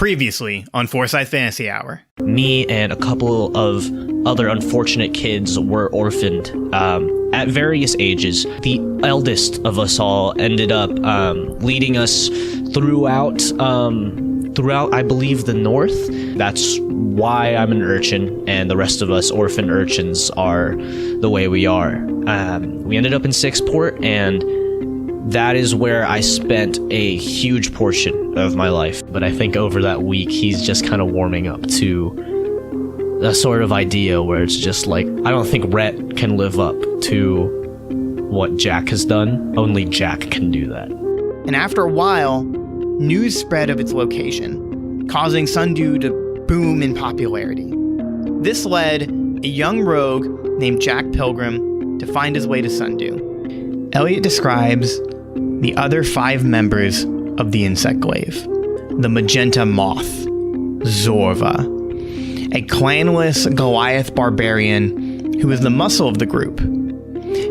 Previously on Forsyth Fantasy Hour. Me and a couple of other unfortunate kids were orphaned at various ages. The eldest of us all ended up leading us throughout, I believe, the north. That's why I'm an urchin, and the rest of us orphan urchins are the way we are. We ended up in Sixport, and that is where I spent a huge portion of my life. But I think over that week, he's just kind of warming up to a sort of idea where it's just like, I don't think Rhett can live up to what Jack has done. Only Jack can do that. And after a while, news spread of its location, causing Sundew to boom in popularity. This led a young rogue named Jack Pilgrim to find his way to Sundew. Elliot describes the other 5 members of the Insectglaive. The Magenta Moth, Zorva, a clanless Goliath barbarian who is the muscle of the group.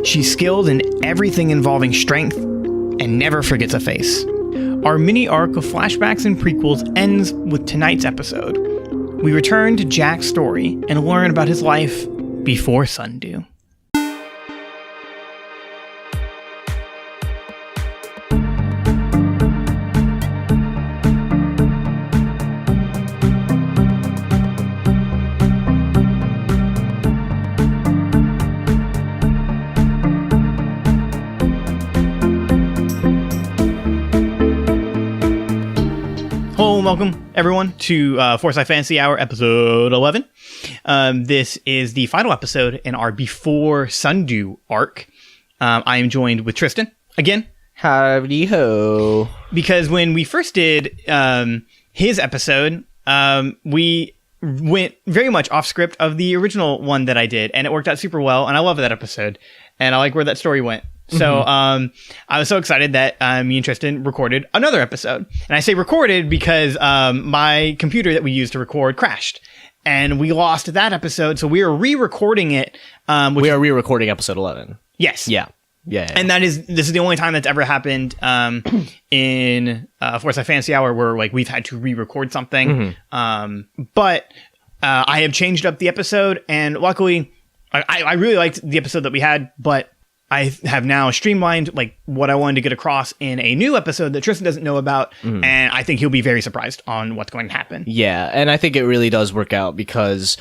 She's skilled in everything involving strength and never forgets a face. Our mini arc of flashbacks and prequels ends with tonight's episode. We return to Jack's story and learn about his life before Sundew. Hello and welcome, everyone, to Forsyth Fantasy Hour, episode 11. This is the final episode in our Before Sundew arc. I am joined with Tristan, again. Howdy ho. Because when we first did his episode, we went very much off script of the original one that I did, and it worked out super well, and I love that episode, and I like where that story went. So I was so excited that me and Tristan recorded another episode. And I say recorded because my computer that we used to record crashed. And we lost that episode, so we are re-recording it. We are re-recording episode 11. Yes. Yeah. And this is the only time that's ever happened in Forsyth Fantasy Hour where like we've had to re-record something. But I have changed up the episode, and luckily I really liked the episode that we had, but I have now streamlined like what I wanted to get across in a new episode that Tristan doesn't know about, and I think he'll be very surprised on what's going to happen. Yeah, and I think it really does work out because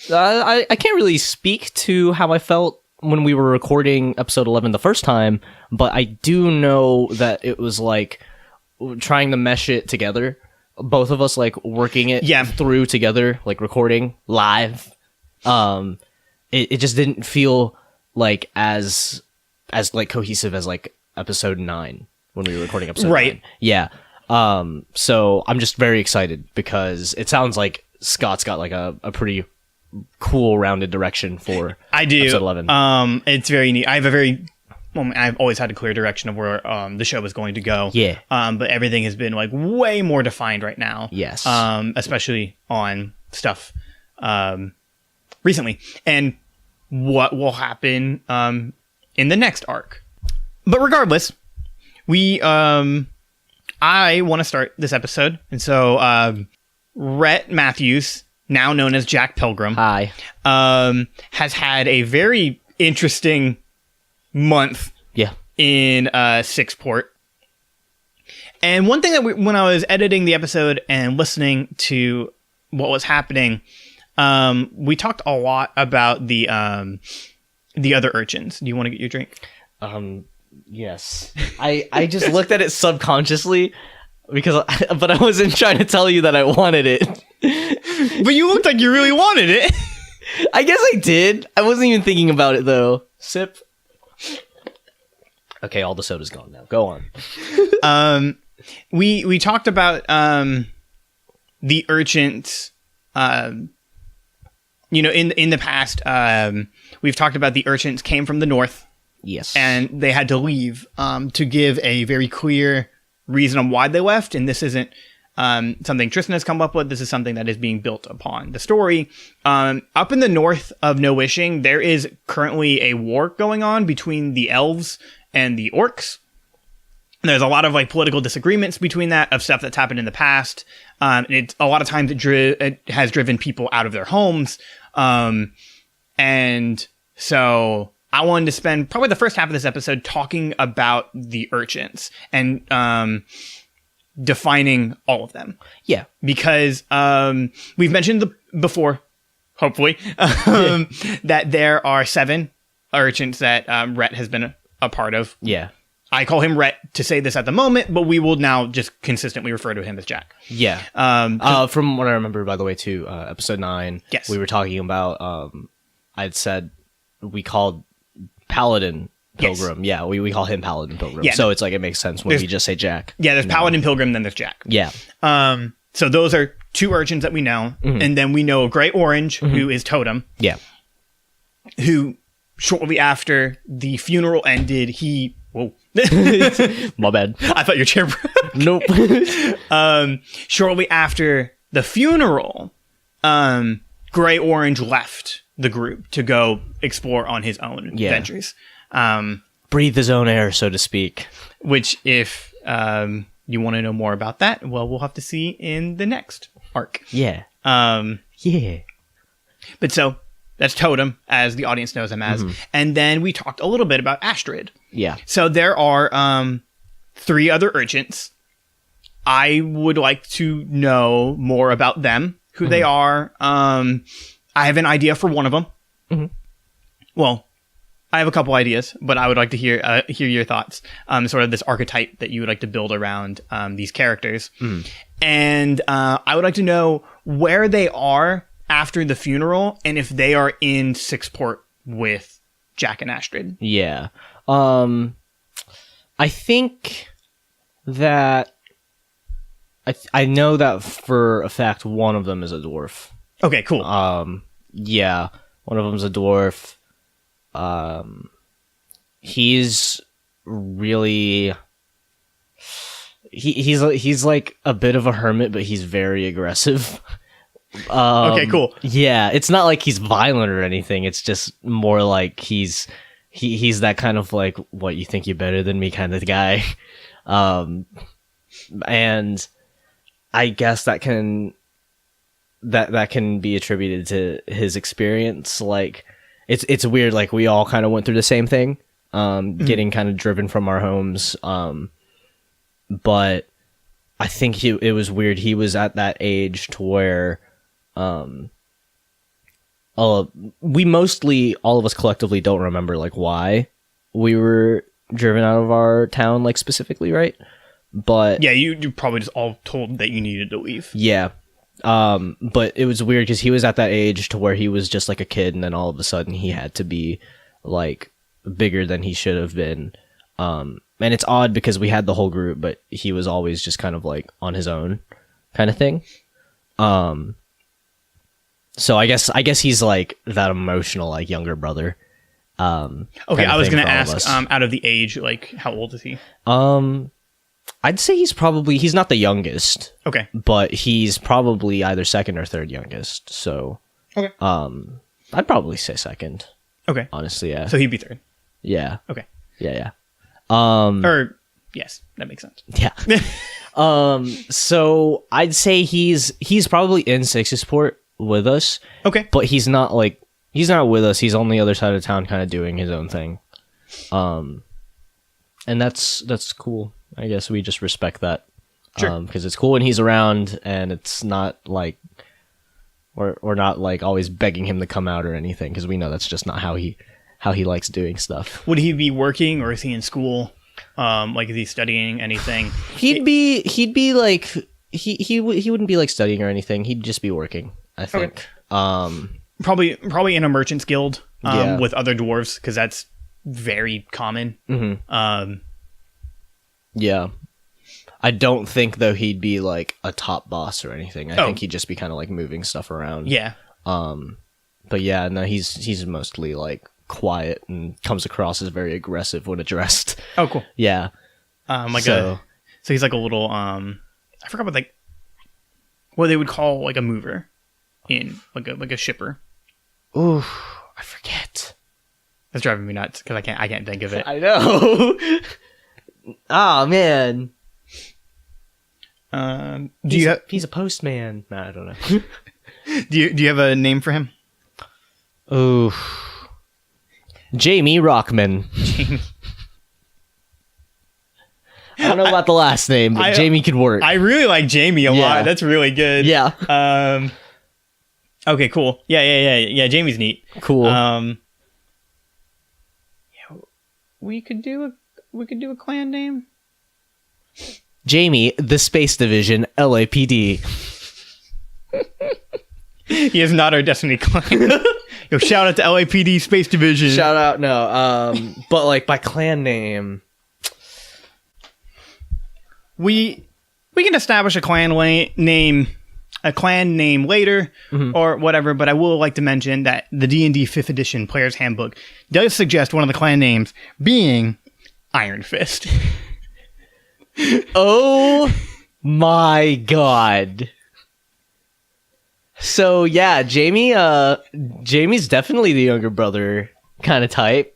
I can't really speak to how I felt when we were recording episode 11 the first time, but I do know that it was like trying to mesh it together. Both of us like working it through together, like recording live. It just didn't feel like as like cohesive as like episode 9 when we were recording episode 9. Yeah. So I'm just very excited because it sounds like Scott's got like a pretty cool rounded direction for episode 11. It's very neat. I've always had a clear direction of where the show was going to go. Yeah. But everything has been like way more defined right now. Yes. Especially on stuff recently. And what will happen in the next arc. But regardless, I want to start this episode. And so Rhett Matthews, now known as Jack Pilgrim, Hi. Has had a very interesting month in Sixport. And one thing that when I was editing the episode and listening to what was happening, we talked a lot about the other urchins. Do you want to get your drink? Yes. I just looked at it subconsciously but I wasn't trying to tell you that I wanted it. But you looked like you really wanted it. I guess I did. I wasn't even thinking about it though. Sip. Okay, all the soda's gone now. Go on. We talked about the urchins. In the past, we've talked about the urchins came from the north. Yes. And they had to leave to give a very clear reason on why they left. And this isn't something Tristan has come up with. This is something that is being built upon the story. Up in the north of No Wishing, there is currently a war going on between the elves and the orcs. There's a lot of like political disagreements between that of stuff that's happened in the past. It's a lot of times it has driven people out of their homes. And so I wanted to spend probably the first half of this episode talking about the urchins and defining all of them. Yeah. Because we've mentioned before, hopefully, that there are 7 urchins that Rhett has been a part of. Yeah. I call him Rhett to say this at the moment, but we will now just consistently refer to him as Jack. Yeah. From what I remember, by the way, too, episode 9, yes. we were talking about, I'd said we called Paladin Pilgrim. Yes. Yeah, we call him Paladin Pilgrim. Yeah, so it's like it makes sense when we just say Jack. Yeah, there's Paladin Pilgrim, then there's Jack. Yeah. So those are 2 urchins that we know. Mm-hmm. And then we know Grey Orange, mm-hmm. who is Totem. Yeah. Who, shortly after the funeral ended, he... Whoa. My bad. I thought your chair broke. Nope. Shortly after the funeral, Grey Orange left the group to go explore on his own adventures. Breathe his own air, so to speak. Which, if you want to know more about that, well, we'll have to see in the next arc. Yeah. Yeah. But so... That's Totem, as the audience knows him as. Mm-hmm. And then we talked a little bit about Astrid. Yeah. So there are 3 other urchins. I would like to know more about them, who mm-hmm. they are. I have an idea for one of them. Mm-hmm. Well, I have a couple ideas, but I would like to hear your thoughts. Sort of this archetype that you would like to build around these characters. Mm. And I would like to know where they are after the funeral, and if they are in Sixport with Jack and Astrid. Yeah. I think that... I know that for a fact one of them is a dwarf. Okay, cool. Yeah. One of them's a dwarf. He's really... He's like a bit of a hermit, but he's very aggressive. Okay, cool. Yeah, it's not like he's violent or anything. It's just more like he's that kind of like, what, you think you're better than me kind of guy. And I guess that can be attributed to his experience. Like, it's weird. Like, we all kind of went through the same thing, mm-hmm. getting kind of driven from our homes. But I think it was weird. He was at that age to where, we mostly, all of us collectively, don't remember like why we were driven out of our town, like specifically, right? But yeah, you probably just all told that you needed to leave. Yeah. But it was weird because he was at that age to where he was just like a kid, and then all of a sudden he had to be like bigger than he should have been. And it's odd because we had the whole group, but he was always just kind of like on his own kind of thing. So I guess he's like that emotional, like, younger brother. Okay, I was going to ask, out of the age, like, how old is he? I'd say he's not the youngest. Okay. But he's probably either second or third youngest. So, okay. I'd probably say second. Okay. Honestly, yeah. So he'd be third. Yeah. Okay. Yeah. Or yes, that makes sense. Yeah. So I'd say he's probably in Sixport with us. Okay. But he's not with us. He's on the other side of town kind of doing his own thing. And that's cool. I guess we just respect that. Sure. Because it's cool when he's around, and it's not like we're not like always begging him to come out or anything, because we know that's just not how he likes doing stuff. Would he be working, or is he in school? Like, is he studying anything? He'd be like he wouldn't be like studying or anything. He'd just be working, I think. Okay. Probably in a merchant's guild yeah. with other dwarves, because that's very common. Mm-hmm. Yeah. I don't think, though, he'd be like a top boss or anything. I think he'd just be kind of like moving stuff around. Yeah. But yeah, no, he's mostly like quiet and comes across as very aggressive when addressed. Oh, cool. Yeah. So he's like a little I forgot what they would call like a mover in like a shipper. Ooh, I forget. That's driving me nuts because I can't think of it. I know. Oh man. He's a postman. Nah, I don't know. do you have a name for him? Oh, Jamie Rockman. I don't know about the last name, but Jamie could work. I really like Jamie a lot. That's really good. Yeah. Okay, cool. Yeah. Jamie's neat. Cool. We could do a clan name. Jamie, the Space Division, LAPD. He is not our Destiny clan. Yo, shout out to LAPD Space Division. Shout out, no. But like by clan name, we can establish a clan name later or whatever. But I will like to mention that the D&D 5th edition Player's Handbook does suggest one of the clan names being Iron Fist. Oh my god. So yeah, Jamie's definitely the younger brother kind of type.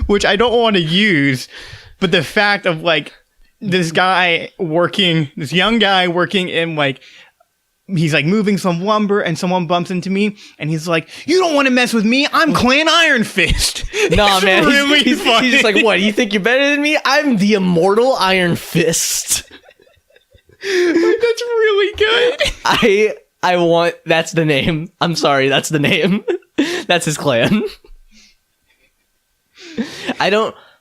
Which I don't want to use, but the fact of like this young guy working in like, he's like moving some lumber and someone bumps into me and he's like, "You don't want to mess with me. I'm Clan Iron Fist." Nah, man. Really he's just like, "What? You think you're better than me? I'm the immortal Iron Fist." That's really good. That's the name. I'm sorry, that's the name. That's his clan.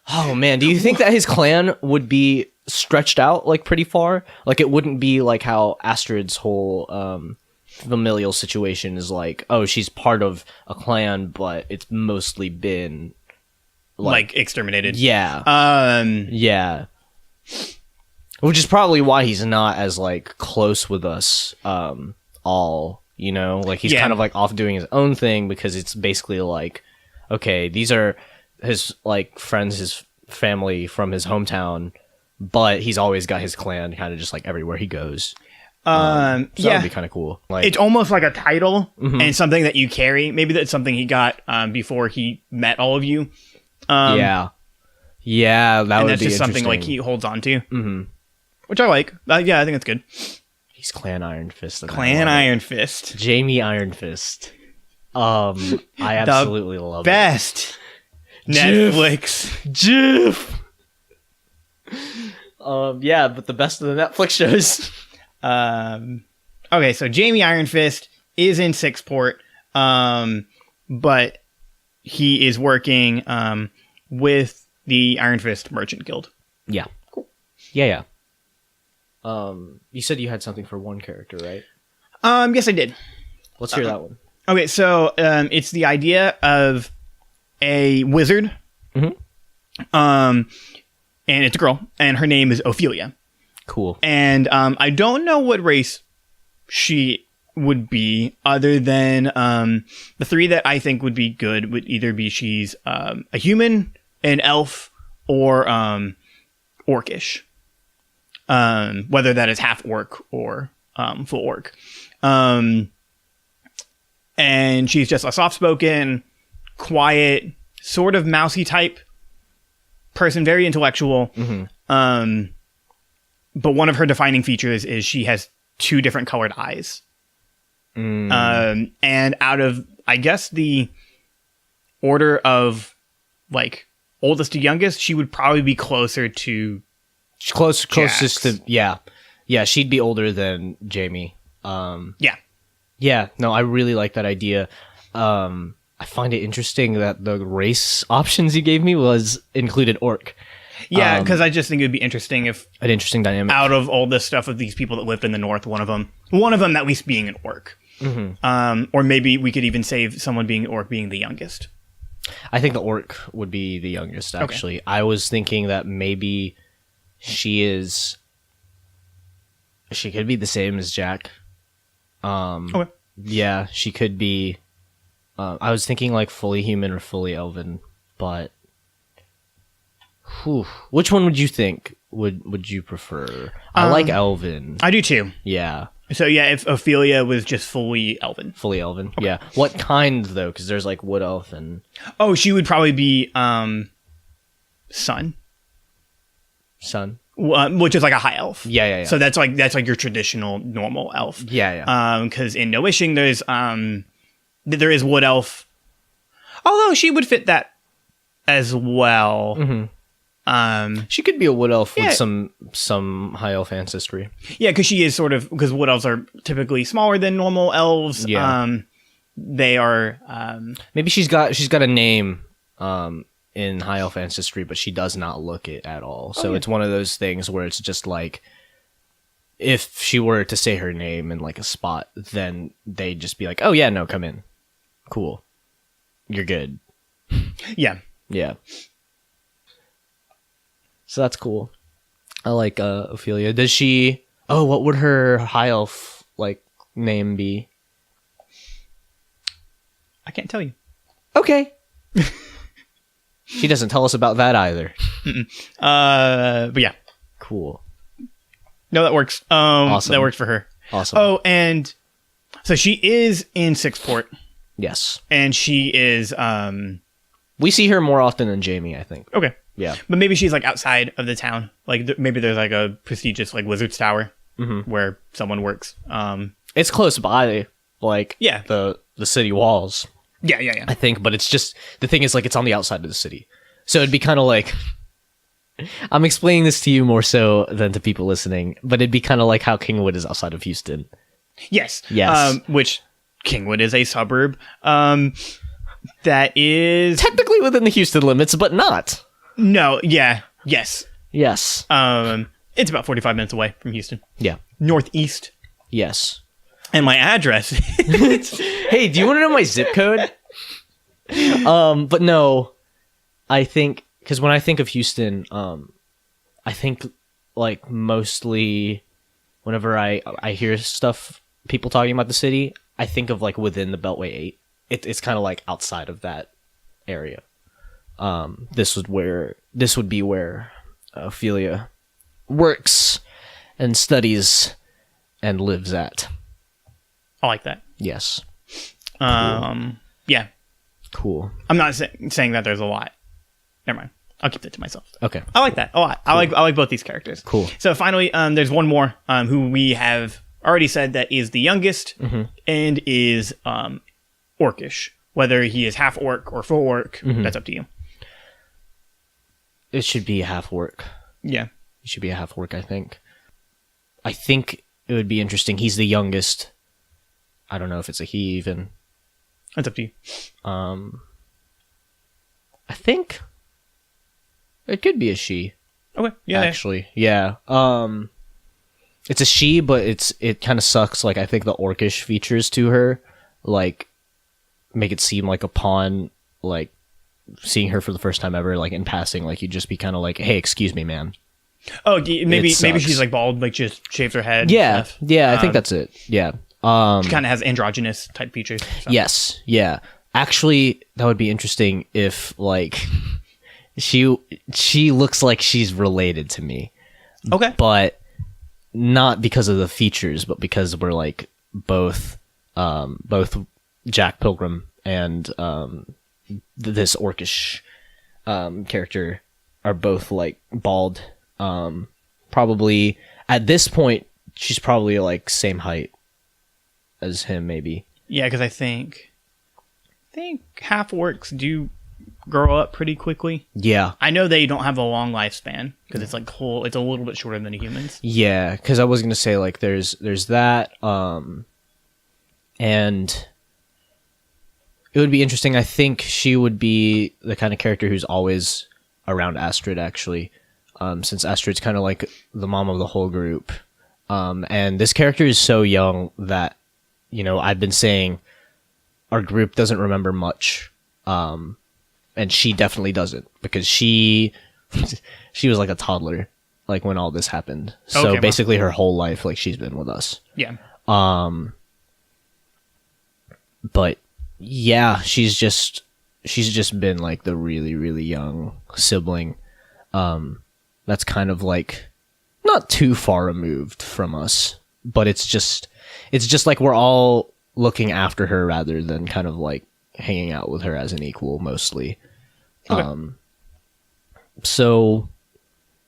Oh man, do you think that his clan would be stretched out like pretty far? Like it wouldn't be like how Astrid's whole familial situation is like, oh, she's part of a clan, but it's mostly been like exterminated. Yeah. Yeah. Which is probably why he's not as like close with us all, you know? Like he's kind of like off doing his own thing because it's basically like, okay, these are his like friends, his family from his hometown, but he's always got his clan kind of just like everywhere he goes. So that would be kind of cool. Like, it's almost like a title and something that you carry. Maybe that's something he got before he met all of you. Yeah, that would be that's just something like he holds on to, which I like. Yeah, I think that's good. He's Clan Iron Fist. Clan Iron Fist. Jamie Iron Fist. I absolutely love it. Best Netflix. Jiff. Yeah, but the best of the Netflix shows. Okay, so Jamie Iron Fist is in Sixport, but he is working with the Iron Fist Merchant Guild. Yeah. Cool. Yeah. You said you had something for one character, right? Yes, I did. Let's hear that one. Okay, so it's the idea of a wizard. And it's a girl, and her name is Ophelia. Cool. And I don't know what race she would be, other than the three that I think would be good would either be she's a human, an elf, or orcish. Whether that is half orc or full orc. And she's just a soft-spoken, quiet, sort of mousy type person, very intellectual. But one of her defining features is she has 2 different colored eyes. And out of, I guess, the order of like oldest to youngest, she would probably be closer to closest to yeah, she'd be older than Jamie. Yeah, no, I really like that idea. I find it interesting that the race options you gave me included orc. Yeah, because I just think it would be interesting if an interesting dynamic out of all this stuff of these people that lived in the north, one of them at least being an orc. Or maybe we could even save someone being an orc being the youngest. I think the orc would be the youngest, actually. Okay. I was thinking that maybe she could be the same as Jack. Okay. Yeah, she could be. I was thinking like fully human or fully elven, but which one would you think would you prefer? I like elven. I do too. Yeah. So yeah, if Ophelia was just fully elven. Fully elven. Okay. Yeah. What kind though? Because there's like wood elf and. Oh, she would probably be Sun, which is like a high elf. Yeah. So that's like your traditional normal elf. Yeah. Because in No Wishing, there is wood elf, although she would fit that as well. She could be a wood elf with some high elf ancestry. Yeah, because she is because wood elves are typically smaller than normal elves. Yeah. They are. Maybe she's got a name in high elf ancestry, but she does not look it at all. So it's one of those things where it's just like, if she were to say her name in like a spot, then they'd just be like, "Oh yeah, no, come in, cool, you're good." Yeah. So that's cool. I like Ophelia. Does she? Oh, what would her high elf like name be? I can't tell you. Okay. She doesn't tell us about that either. But yeah. Cool. No, that works. Awesome. That works for her. Awesome. Oh, and so she is in Sixport, Yes. and she is We see her more often than Jamie, I think. okay. Yeah. But maybe she's like outside of the town. Like maybe there's like a prestigious like wizard's tower where someone works. It's close by, like the city walls. Yeah. I think, but it's just the thing is like it's on the outside of the city. So it'd be kind of like I'm explaining this to you more so than to people listening, but it'd be kind of like how Kingwood is outside of Houston. Yes. Yes. Which Kingwood is a suburb. That is Technically within the Houston limits, but not. no. Yeah. Yes. Yes. It's about 45 minutes away from Houston. Yeah. Northeast. Yes. And my address. Hey, do you want to know my zip code? But no, I think because when I think of Houston, I think like mostly whenever I hear stuff, people talking about the city, I think of like within the Beltway 8. It's kind of like outside of that area. This would be where Ophelia works and studies and lives at. I like that. Yes. Yeah. Cool. I'm not saying that there's a lot. Never mind. I'll keep that to myself. Okay. I like that a lot. Cool. I like both these characters. Cool. So finally, there's one more who we have already said that is the youngest and is orcish. Whether he is half orc or full orc, that's up to you. It should be a half orc. Yeah. It should be a half orc, I think. I think it would be interesting. He's the youngest. I don't know if it's a he even. That's up to you. I think it could be a she. Okay. Yeah. Actually, yeah. It's a she, but it kind of sucks. Like I think the orcish features to her, like, make it seem like upon like seeing her for the first time ever, like in passing, like you'd just be kind of like, "Hey, excuse me, man." Oh, maybe she's like bald, like just shaves her head. Yeah, and stuff. yeah. I think that's it. Yeah. She kind of has androgynous type features. So. Yes. Yeah. Actually, that would be interesting if like she looks like she's related to me. Okay. But not because of the features, but because we're like both Jack Pilgrim and this orcish character are both like bald. Probably at this point she's probably like same height as him, maybe. Yeah, because I think half orcs do grow up pretty quickly. Yeah, I know they don't have a long lifespan because it's like it's a little bit shorter than the humans. Yeah, because I was gonna say like there's that, and it would be interesting. I think she would be the kind of character who's always around Astrid, actually, since Astrid's kind of like the mom of the whole group. And this character is so young that, you know, I've been saying our group doesn't remember much, and she definitely doesn't, because she was like a toddler like when all this happened. So okay, basically her whole life, like, she's been with us. Yeah. But yeah, she's just been like the really, really young sibling. That's kind of like not too far removed from us, but it's just like we're all looking after her rather than kind of like hanging out with her as an equal mostly. Okay. So,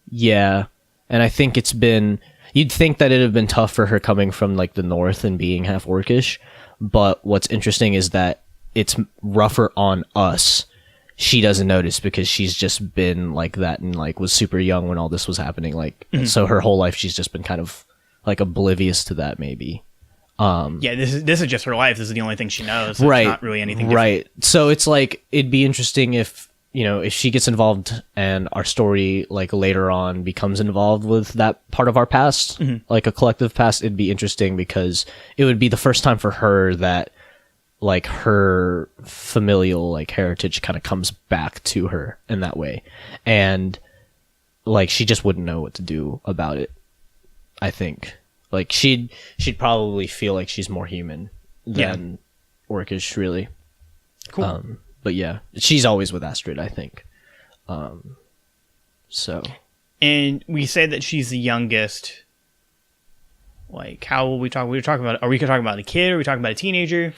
yeah. And I think you'd think that it'd have been tough for her coming from like the north and being half orcish. But what's interesting is that it's rougher on us. She doesn't notice because she's just been like that and like was super young when all this was happening. Like, so her whole life she's just been kind of like oblivious to that maybe. Yeah, this is just her life. This is the only thing she knows. So right. It's not really anything different. Right. So it's like, it'd be interesting if, if she gets involved and our story like later on becomes involved with that part of our past, like a collective past, it'd be interesting because it would be the first time for her that like her familial like heritage kind of comes back to her in that way. And like, she just wouldn't know what to do about it, I think. Like she'd probably feel like she's more human than orcish, really. Cool. But yeah, she's always with Astrid, I think. So. And we say that she's the youngest. Like, how will we talk? Are we talking about a kid? Or are we talking about a teenager?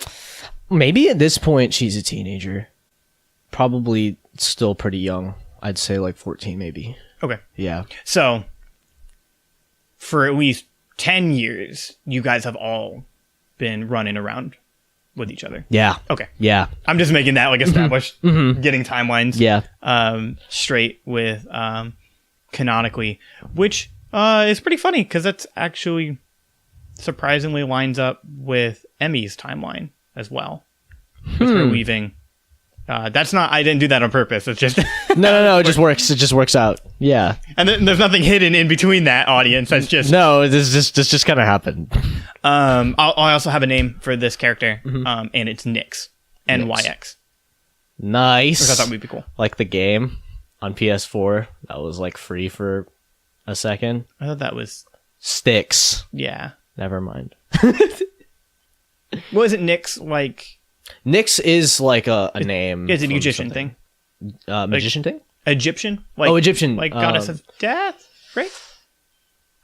Maybe at this point she's a teenager. Probably still pretty young. I'd say like 14, maybe. Okay. Yeah. So, for at least 10 years, you guys have all been running around with each other. Yeah. Okay. Yeah. I'm just making that like established, getting timelines straight with canonically, which is pretty funny because that's actually surprisingly lines up with Emmy's timeline as well. With her leaving. That's not, I didn't do that on purpose. It's just no, it just works. It just works out. Yeah. And then there's nothing hidden in between that, audience. That's just no. This just kind of happened. I also have a name for this character, and it's Nyx. NYX. Nice. Which I thought would be cool. Like the game on PS4 that was like free for a second. I thought that was Styx. Yeah. Never mind. What is it, Nyx? Like Nyx is like a name. It's an Egyptian thing. Magician thing? Egyptian? Like, Egyptian. Like goddess of death, right?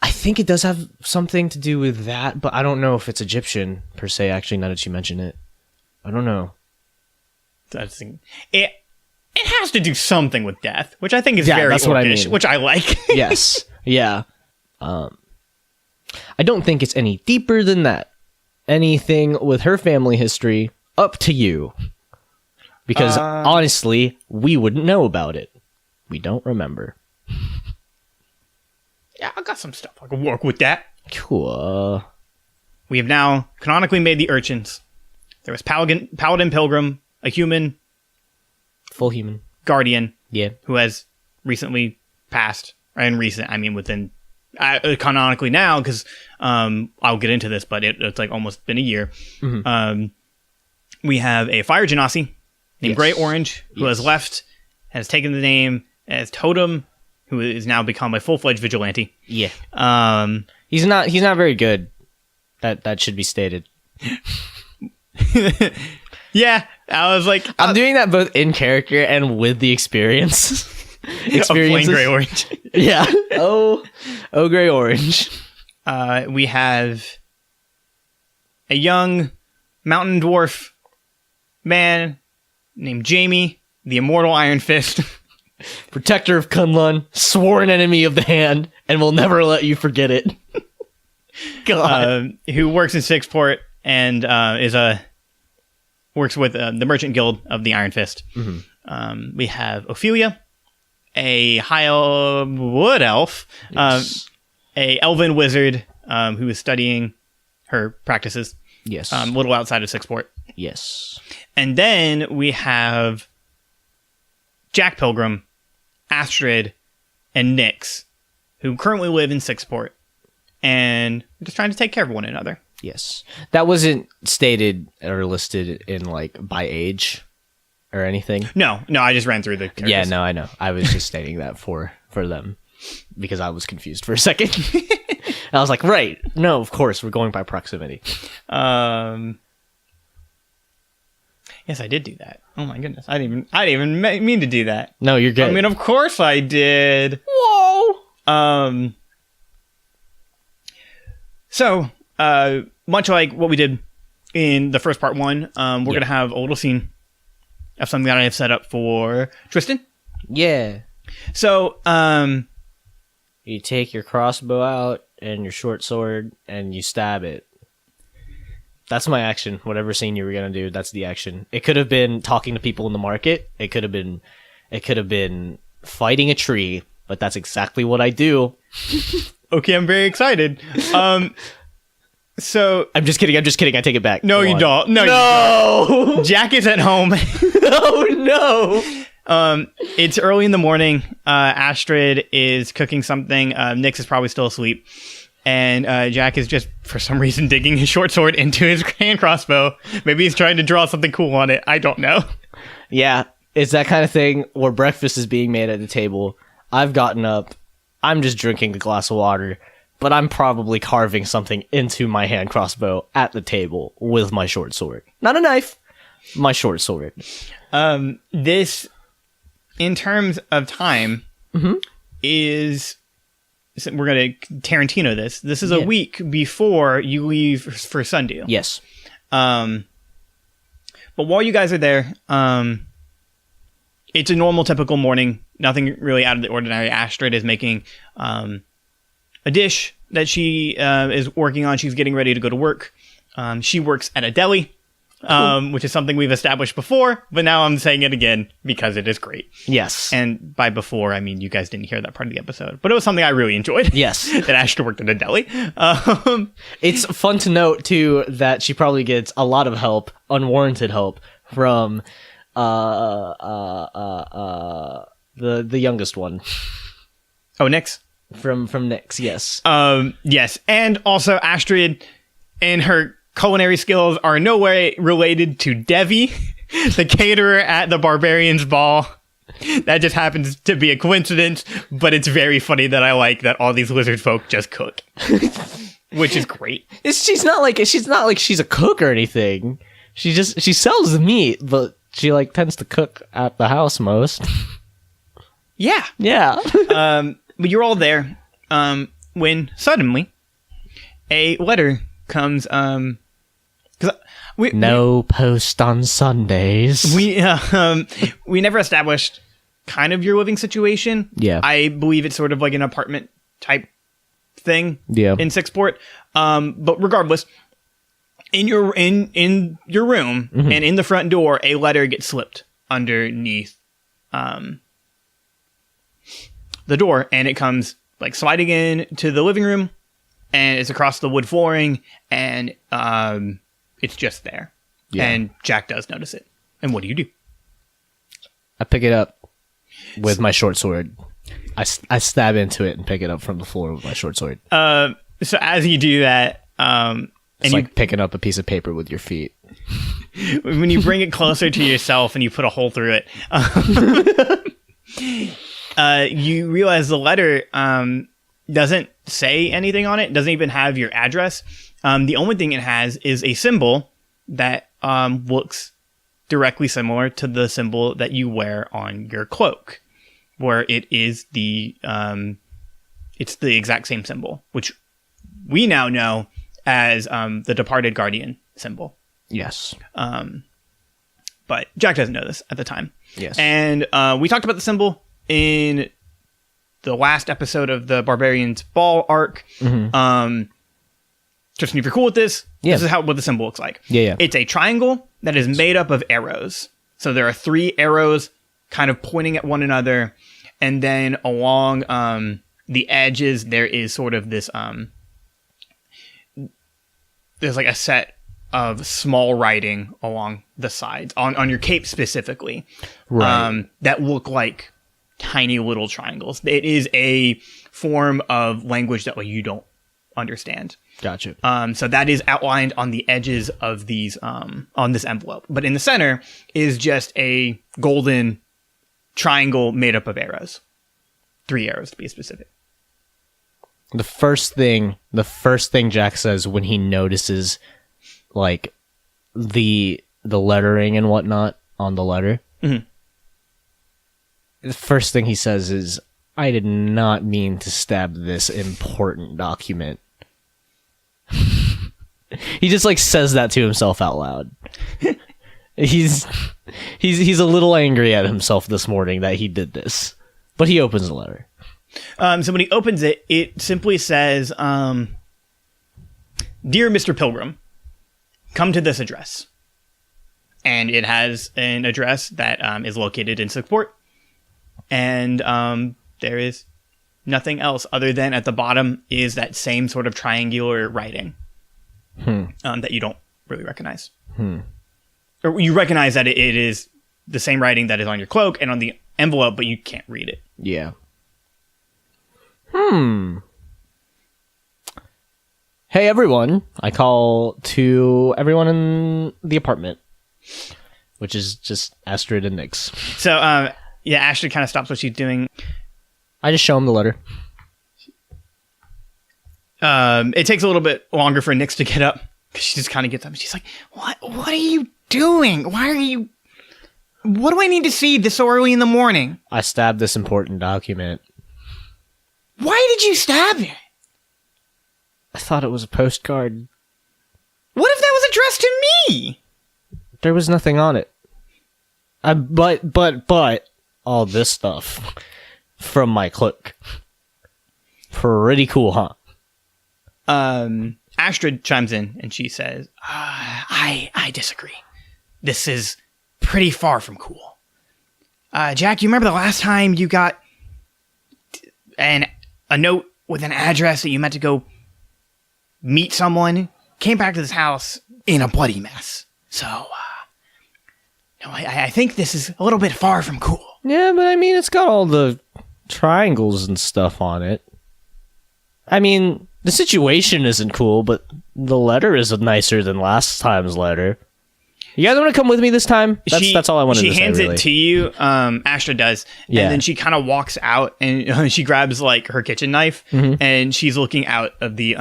I think it does have something to do with that, but I don't know if it's Egyptian per se, actually, now that you mention it. I don't know. It has to do something with death, which I think is very that's orcish, what I mean. which I like. Yes. Yeah. I don't think it's any deeper than that. Anything with her family history, up to you. Because honestly, we wouldn't know about it. We don't remember. Yeah, I got some stuff I can work with that. Cool. We have now canonically made the Urchins. There was Paladin Pilgrim, a human. Full human. Guardian. Yeah. Who has recently passed. And recent, I mean within... canonically now, because I'll get into this, but it's like almost been a year. We have a fire genasi named Grey Orange, who has left, has taken the name as Totem, who is now become a full-fledged vigilante. Yeah. He's not very good. That should be stated. Yeah, I was like, I'm doing that both in character and with the experience. Playing Grey Orange. Yeah. Oh, Grey Orange. We have a young mountain dwarf man named Jamie, the immortal Iron Fist. Protector of Kunlun, sworn enemy of the hand, and will never let you forget it. God. Who works in Sixport and works with the Merchant Guild of the Iron Fist. We have Ophelia, a high wood elf, a elven wizard who is studying her practices. Yes. A little outside of Sixport. Yes. And then we have Jack Pilgrim, Astrid, and Nyx, who currently live in Sixport. And we're just trying to take care of one another. Yes. That wasn't stated or listed in, like, by age or anything. No, I just ran through the characters. Yeah, no, I know. I was just stating that for them because I was confused for a second. I was like, right. No, of course, we're going by proximity. Yes, I did do that. Oh my goodness. I didn't even mean to do that. No, you're good. I mean, of course I did. Whoa. So, much like what we did in the first part one, we're going to have a little scene of something that I have set up for Tristan. Yeah. So, You take your crossbow out and your short sword and you stab it. That's my action. Whatever scene you were gonna do, that's the action. It could have been talking to people in the market. It could have been fighting a tree, but that's exactly what I do. okay, I'm very excited. So I'm just kidding. I take it back. no, Go you on. don't. No, No. you don't. Jack is at home. Oh no. It's early in the morning. Astrid is cooking something. Nyx is probably still asleep. And Jack is just, for some reason, digging his short sword into his hand crossbow. Maybe he's trying to draw something cool on it. I don't know. Yeah, it's that kind of thing where breakfast is being made at the table. I've gotten up. I'm just drinking a glass of water, but I'm probably carving something into my hand crossbow at the table with my short sword. Not a knife, my short sword. This, in terms of time, is... So we're going to Tarantino this. This is a week before you leave for Sundew. Yes. But while you guys are there, it's a normal, typical morning. Nothing really out of the ordinary. Astrid is making a dish that she is working on. She's getting ready to go to work. She works at a deli, which is something we've established before, but now I'm saying it again because it is great. Yes. And by before, I mean you guys didn't hear that part of the episode, but it was something I really enjoyed. Yes. that Astrid worked at a deli. It's fun to note, too, that she probably gets a lot of help, unwarranted help, from the youngest one. Oh, Nyx? From Nyx, yes. Yes. And also Astrid and her culinary skills are in no way related to Devi, the caterer at the Barbarians Ball. That just happens to be a coincidence, but it's very funny that I like that all these lizard folk just cook. Which is great. She's not like she's a cook or anything. She sells the meat, but she like tends to cook at the house most. Yeah. Yeah. But you're all there when suddenly a letter comes no post on Sundays. We never established kind of your living situation. Yeah. I believe it's sort of like an apartment type thing in Sixport. But regardless, in your room and in the front door, a letter gets slipped underneath the door, and it comes like sliding in to the living room, and it's across the wood flooring, and it's just there. Yeah. And Jack does notice it. And what do? I pick it up with my short sword. I stab into it and pick it up from the floor with my short sword. So as you do that, it's like picking up a piece of paper with your feet. When you bring it closer to yourself and you put a hole through it, you realize the letter doesn't say anything on it. Doesn't even have your address. The only thing it has is a symbol that looks directly similar to the symbol that you wear on your cloak, where it is it's the exact same symbol, which we now know as the departed guardian symbol. Yes. But Jack doesn't know this at the time. Yes. And we talked about the symbol in the last episode of the Barbarians Ball arc. Tristan, if you're cool with this, this is what the symbol looks like. Yeah. It's a triangle that is made up of arrows. So there are 3 arrows kind of pointing at one another. And then along the edges, there is sort of this... there's like a set of small writing along the sides, on your cape specifically, right. That look like tiny little triangles. It is a form of language that you don't understand. Gotcha. So that is outlined on the edges of these on this envelope. But in the center is just a golden triangle made up of arrows. 3 arrows to be specific. The first thing Jack says when he notices like the lettering and whatnot on the letter. The first thing he says is, "I did not mean to stab this important document." He just like says that to himself out loud. He's a little angry at himself this morning that he did this. But he opens the letter. So when he opens it, it simply says, "Dear Mr. Pilgrim, come to this address." And it has an address that is located in Sixport. And there is nothing else other than at the bottom is that same sort of triangular writing that you don't really recognize. Or you recognize that it is the same writing that is on your cloak and on the envelope, but you can't read it. Yeah. Hey, everyone. I call to everyone in the apartment, which is just Astrid and Nyx. So, yeah, Astrid kind of stops what she's doing. I just show him the letter. It takes a little bit longer for Nyx to get up. She just kind of gets up and she's like, What are you doing? What do I need to see this so early in the morning? I stabbed this important document. Why did you stab it? I thought it was a postcard. What if that was addressed to me? There was nothing on it. But all this stuff from my cloak. Pretty cool, huh? Astrid chimes in and she says, I disagree. This is pretty far from cool. Jack, you remember the last time you got a note with an address that you meant to go meet someone? Came back to this house in a bloody mess. So, no, I think this is a little bit far from cool. Yeah, but I mean, it's got all the triangles and stuff on it. I mean, the situation isn't cool, but the letter is nicer than last time's letter. You guys want to come with me this time? That's all I wanted to say. She hands really. it to you. Astrid does. Yeah. And then she kind of walks out and she grabs like her kitchen knife and she's looking out of the,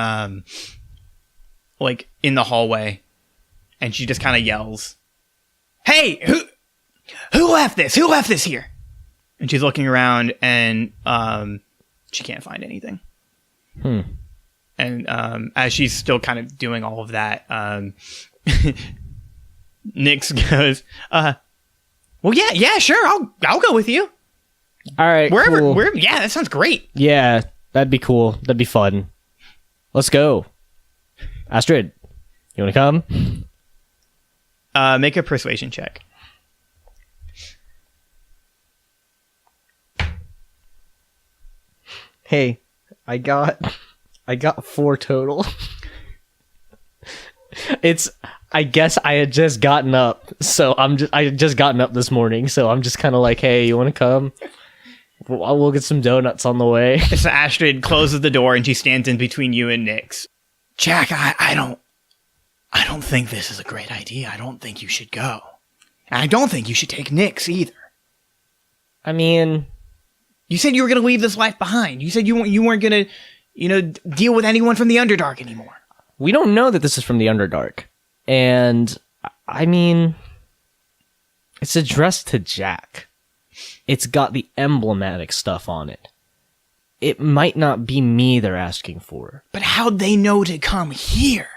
like in the hallway and she just kind of yells, "Hey, who left this? Who left this here?" And she's looking around and, she can't find anything. And, as she's still kind of doing all of that, Nyx goes, well, yeah, sure. I'll go with you. All right, wherever, yeah, that sounds great. Yeah, that'd be cool. That'd be fun. Let's go. Astrid, you want to come? Make a persuasion check. Hey, I got 4 total. I guess I had just gotten up, so I had just gotten up this morning, so I'm just kind of like, hey, you want to come? We'll get some donuts on the way. So Astrid closes the door and she stands in between you and Nyx. Jack, I don't think this is a great idea. I don't think you should go. And I don't think you should take Nyx either. I mean, you said you were going to leave this life behind. You said you weren't going to, deal with anyone from the Underdark anymore. We don't know that this is from the Underdark. And, I mean, it's addressed to Jack. It's got the emblematic stuff on it. It might not be me they're asking for. But how'd they know to come here?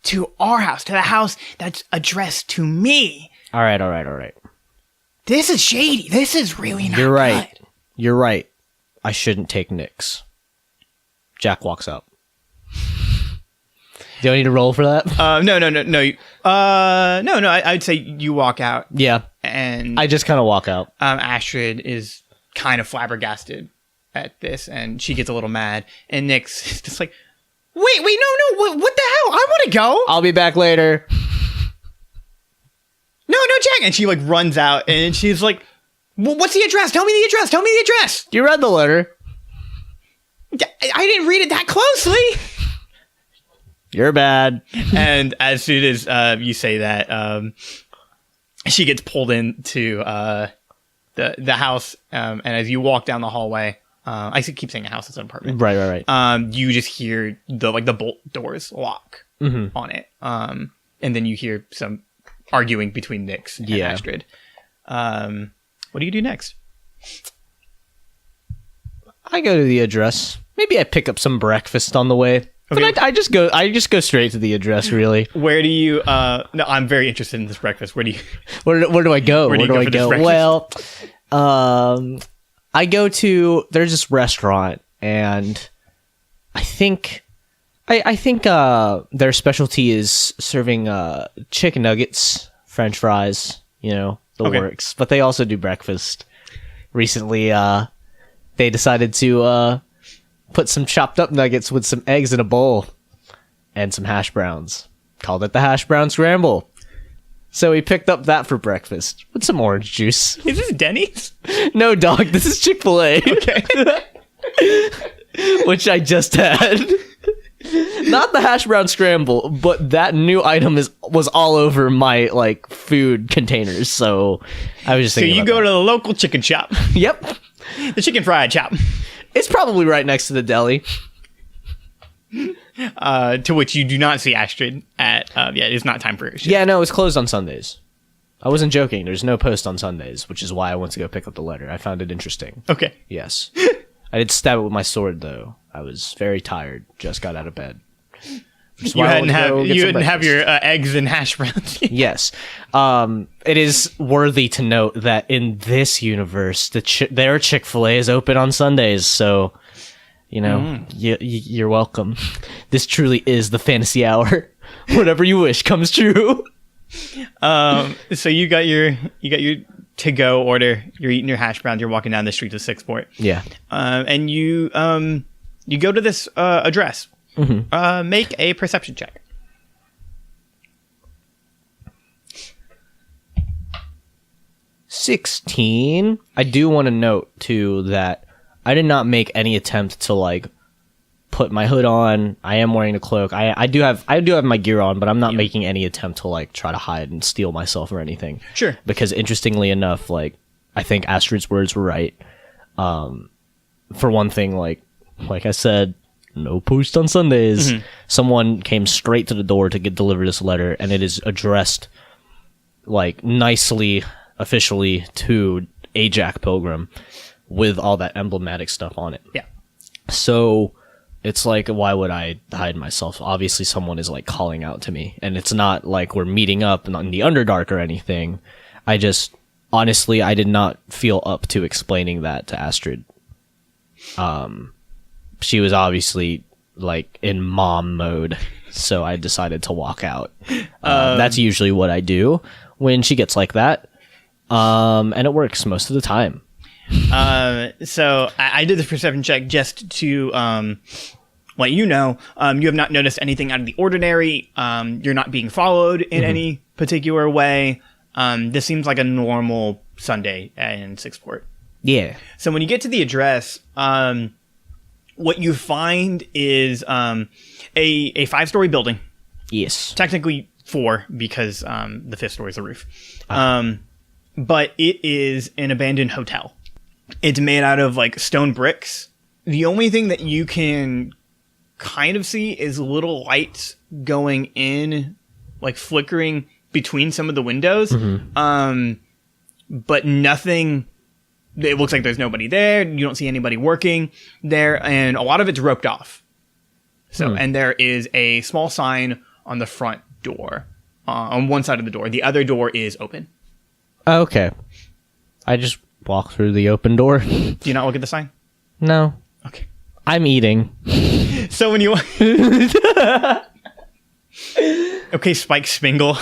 To our house, to the house that's addressed to me. All right. This is shady. This is really not You're right. good. You're right. I shouldn't take Nyx. Jack walks out. Do I need to roll for that? No. I'd say you walk out. Yeah. And I just kind of walk out. Astrid is kind of flabbergasted at this, and she gets a little mad. And Nyx is just like, wait, no, what the hell? I want to go. I'll be back later. No, Jack. And she like runs out, and she's like, well, what's the address? Tell me the address. You read the letter. I didn't read it that closely. You're bad. And as soon as you say that, she gets pulled into the house, and as you walk down the hallway, I keep saying a house, it's an apartment. Right. You just hear the bolt doors lock on it, and then you hear some arguing between Nyx and Astrid. What do you do next? I go to the address. Maybe I pick up some breakfast on the way. Okay. But I just go straight to the address, really. Where do you no, I'm very interested in this breakfast. Where do you where do I go? Where do I go? Well, I go to there's this restaurant, and I think their specialty is serving chicken nuggets, French fries, the works. But they also do breakfast. Recently, they decided to put some chopped up nuggets with some eggs in a bowl and some hash browns. Called it the hash brown scramble. So we picked up that for breakfast with some orange juice. Is this Denny's? No, dog. This is Chick-fil-A. Okay. Which I just had. Not the hash brown scramble, but that new item was all over my food containers. So I was just thinking. So you go to the local chicken shop. Yep. The chicken fried shop. It's probably right next to the deli. To which you do not see Astrid at. It's not time for her. Yeah, no, it's closed on Sundays. I wasn't joking. There's no post on Sundays, which is why I went to go pick up the letter. I found it interesting. Okay. Yes. I did stab it with my sword, though. I was very tired. Just got out of bed. You hadn't have your eggs and hash browns. Yes. It is worthy to note that in this universe, their Chick-fil-A is open on Sundays, so... you're welcome. This truly is the fantasy hour. Whatever you wish comes true. So you got your to-go order. You're eating your hash browns. You're walking down the streets of Sixport. Yeah. And you go to this address. Mm-hmm. Make a perception check. 16. I do want to note too that I did not make any attempt to put my hood on. I am wearing a cloak. I do have my gear on, but I'm not making any attempt to try to hide and steal myself or anything. Sure. Because interestingly enough, I think Astrid's words were right. For one thing, like I said, no post on Sundays. Mm-hmm. Someone came straight to the door to deliver this letter, and it is addressed nicely, officially to a Jack Pilgrim, with all that emblematic stuff on it. Yeah. So it's why would I hide myself? Obviously someone is calling out to me, and it's not we're meeting up in the Underdark or anything. Honestly, I did not feel up to explaining that to Astrid. She was obviously in mom mode, so I decided to walk out. That's usually what I do when she gets like that. And it works most of the time. So I did the perception check just to let you know. You have not noticed anything out of the ordinary. You're not being followed in any particular way. This seems like a normal Sunday in Sixport. Yeah. So when you get to the address, what you find is a 5-story building. Yes. Technically 4 because the 5th story is the roof. But it is an abandoned hotel. It's made out of stone bricks. The only thing that you can kind of see is little lights going in, flickering between some of the windows. Mm-hmm. But nothing. It looks like there's nobody there. You don't see anybody working there, and a lot of it's roped off. So, and there is a small sign on the front door, on one side of the door. The other door is open. Okay. I just walk through the open door. Do you not look at the sign? No. Okay. I'm eating. So when you... Okay, Spike Spingle.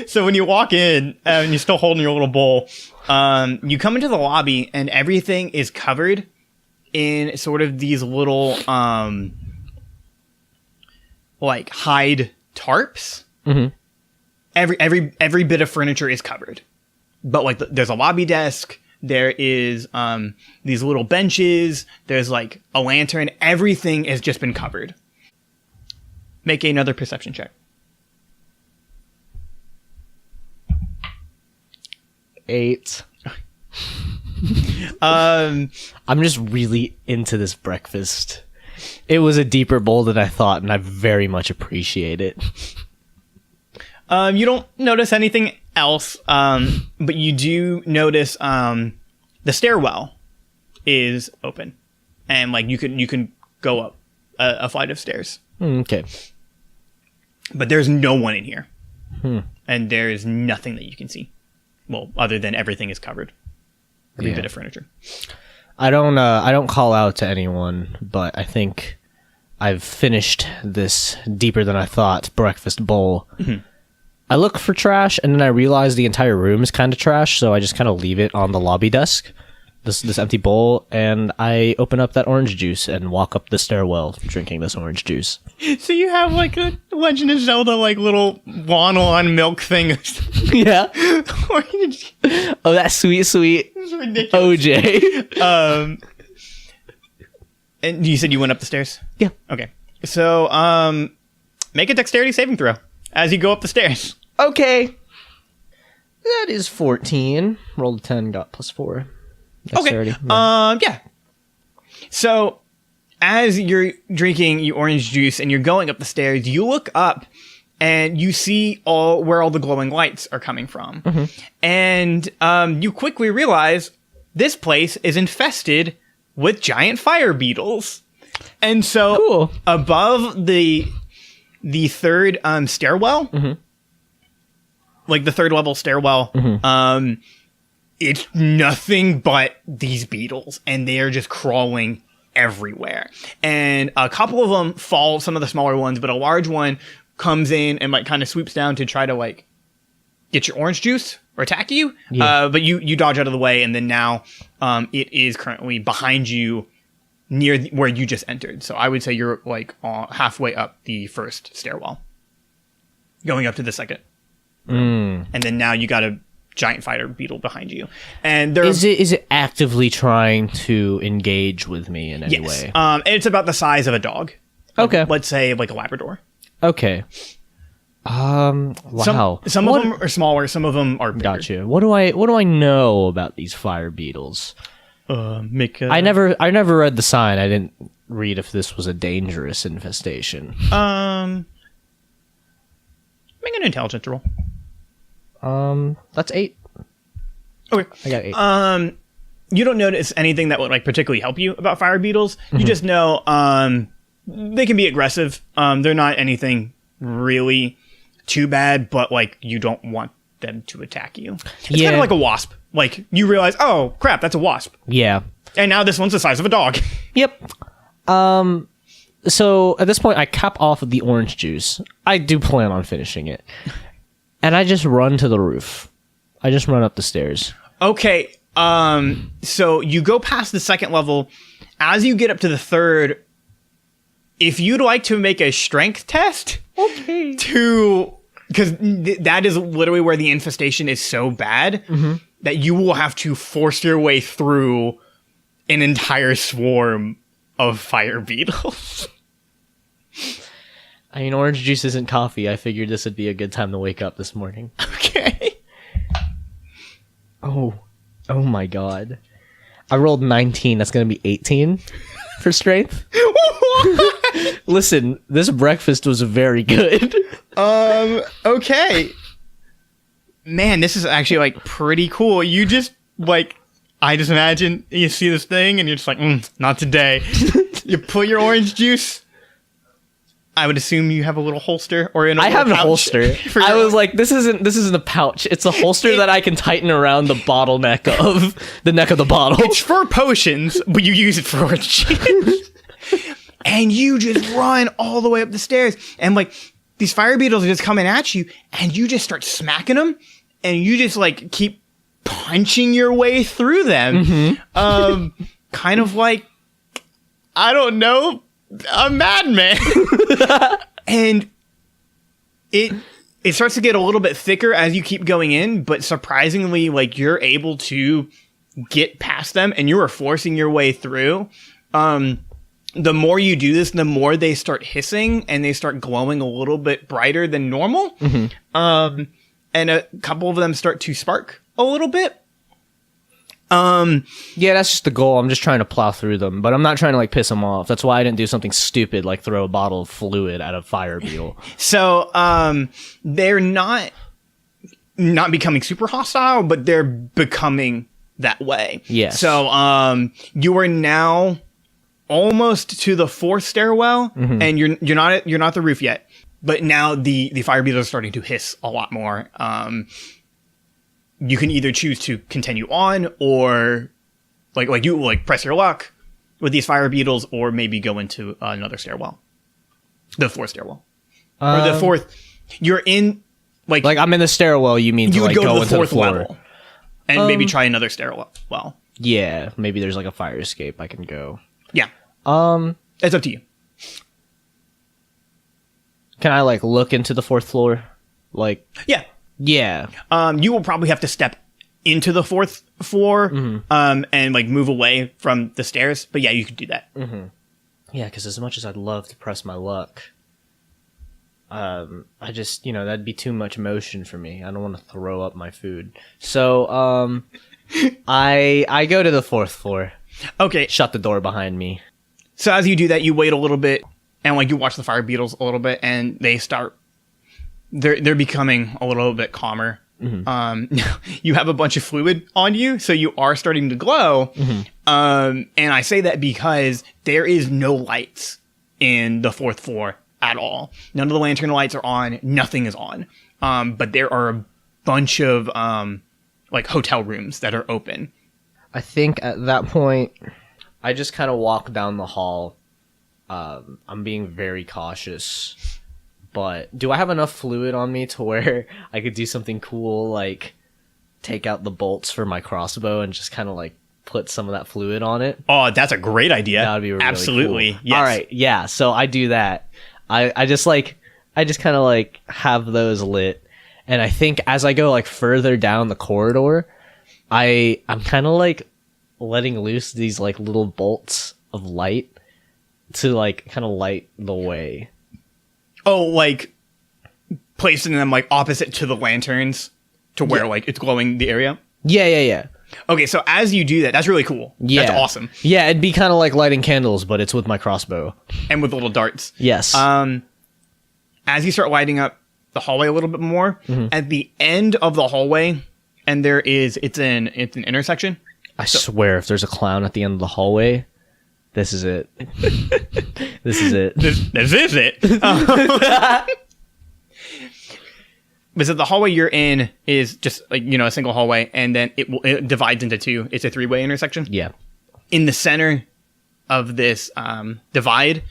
So when you walk in, and you're still holding your little bowl, you come into the lobby, and everything is covered in sort of these little, hide tarps. Mm-hmm. Every bit of furniture is covered. But there's a lobby desk, there is these little benches, there's a lantern, everything has just been covered. Make another perception check. 8. I'm just really into this breakfast. It was a deeper bowl than I thought, and I very much appreciate it. You don't notice anything else, but you do notice the stairwell is open, and you can go up a flight of stairs. Okay. But there's no one in here, and there is nothing that you can see. Well, other than everything is covered. every bit of furniture. I don't call out to anyone, but I think I've finished this deeper than I thought breakfast bowl. I look for trash, and then I realize the entire room is kind of trash, so I just kind of leave it on the lobby desk, this empty bowl, and I open up that orange juice and walk up the stairwell drinking this orange juice. So you have like a Legend of Zelda like little Wanwan milk thing. Yeah. Orange. Oh, that sweet Ridiculous. OJ. And you said you went up the stairs? Yeah. Okay. So make a dexterity saving throw as you go up the stairs. Okay. That is 14. Rolled a 10, got +4. Dexterity. Okay. Yeah. So as you're drinking your orange juice and you're going up the stairs, you look up and you see where all the glowing lights are coming from. And you quickly realize this place is infested with giant fire beetles. And so Cool. above the third stairwell, like the third level stairwell, it's nothing but these beetles, and they are just crawling everywhere. And a couple of them fall, some of the smaller ones, but a large one comes in and like kind of swoops down to try to like get your orange juice or attack you. Yeah. But you dodge out of the way, and then now it is currently behind you near where you just entered. So I would say you're like halfway up the first stairwell, going up to the second. And then now you got a giant fighter beetle behind you. And there Is it actively trying to engage with me in any way? and it's about the size of a dog. Okay. Let's say like a Labrador. Okay. Wow. Some of them are smaller, some of them are bigger. Gotcha. What do I know about these fire beetles? I never read the sign. I didn't read if this was a dangerous infestation. Make an intelligence roll. That's 8. Okay. I got 8. You don't notice anything that would like particularly help you about fire beetles. You just know they can be aggressive. They're not anything really too bad, but like you don't want them to attack you. It's kind of like a wasp. Like you realize, oh crap, that's a wasp. Yeah. And now this one's the size of a dog. Yep. So at this point, I cap off the orange juice. I do plan on finishing it. And I just run to the roof. I just run up the stairs. Okay. So you go past the second level. As you get up to the third, if you'd like to make a strength test, Okay. because that is literally where the infestation is so bad that you will have to force your way through an entire swarm of fire beetles. I mean, orange juice isn't coffee. I figured this would be a good time to wake up this morning. Okay. Oh my god. I rolled 19. That's going to be 18 for strength. Listen, this breakfast was very good. Okay. Man, this is actually like pretty cool. You just like, I just imagine you see this thing and you're just like, not today. You put your orange juice. I would assume you have a little holster or in. I have a holster. I was like, this isn't a pouch. It's a holster that I can tighten around the bottleneck of the neck of the bottle. It's for potions, but you use it for orange juice. And you just run all the way up the stairs, and like these fire beetles are just coming at you, and you just start smacking them, and you just like keep punching your way through them. Kind of like, I don't know, a madman. And it starts to get a little bit thicker as you keep going in, but surprisingly, like you're able to get past them and you are forcing your way through. The more you do this, the more they start hissing and they start glowing a little bit brighter than normal. And a couple of them start to spark a little bit. Yeah, that's just the goal. I'm just trying to plow through them, but I'm not trying to like piss them off. That's why I didn't do something stupid like throw a bottle of fluid at a fire beetle. So they're not becoming super hostile, but they're becoming that way. Yes. So you are now almost to the fourth stairwell, and you're not at the roof yet. But now the fire beetles are starting to hiss a lot more. you can either choose to continue on or like you like press your luck with these fire beetles, or maybe go into another stairwell, the fourth stairwell, or the fourth. You're in like I'm in the stairwell. You mean you would like go to the into fourth the floor level and maybe try another stairwell. Well, yeah, maybe there's like a fire escape I can go. Yeah, it's up to you. Can I like look into the fourth floor? Like Yeah. You will probably have to step into the fourth floor, and like move away from the stairs. But yeah, you could do that. Yeah, because as much as I'd love to press my luck, I just that'd be too much motion for me. I don't want to throw up my food. So I go to the fourth floor. Okay. Shut the door behind me. So as you do that, you wait a little bit, and like you watch the fire beetles a little bit, and they start. They're becoming a little bit calmer. You have a bunch of fluid on you, so you are starting to glow. And I say that because there is no lights in the fourth floor at all. None of the lantern lights are on. Nothing is on. But there are a bunch of like hotel rooms that are open. I think at that point, I just kind of walk down the hall. I'm being very cautious. But do I have enough fluid on me to where I could do something cool, like take out the bolts for my crossbow and just kind of like put some of that fluid on it? Oh, that's a great idea. That would be really absolutely cool. Yes. All right, yeah. So I do that. I just kind of like have those lit, and I think as I go like further down the corridor, I'm kind of like letting loose these like little bolts of light to like kind of light the way. Oh, like placing them like opposite to the lanterns to where like it's glowing the area? Yeah. Okay, so as you do that, that's really cool. Yeah. That's awesome. Yeah, it'd be kind of like lighting candles, but it's with my crossbow. And with little darts. Yes. As you start lighting up the hallway a little bit more, at the end of the hallway, and it's an intersection. I swear, if there's a clown at the end of the hallway, this is it. This is it. This is it. But so the hallway you're in is just like, a single hallway, and then it divides into two. It's a three-way intersection. Yeah. In the center of this divide,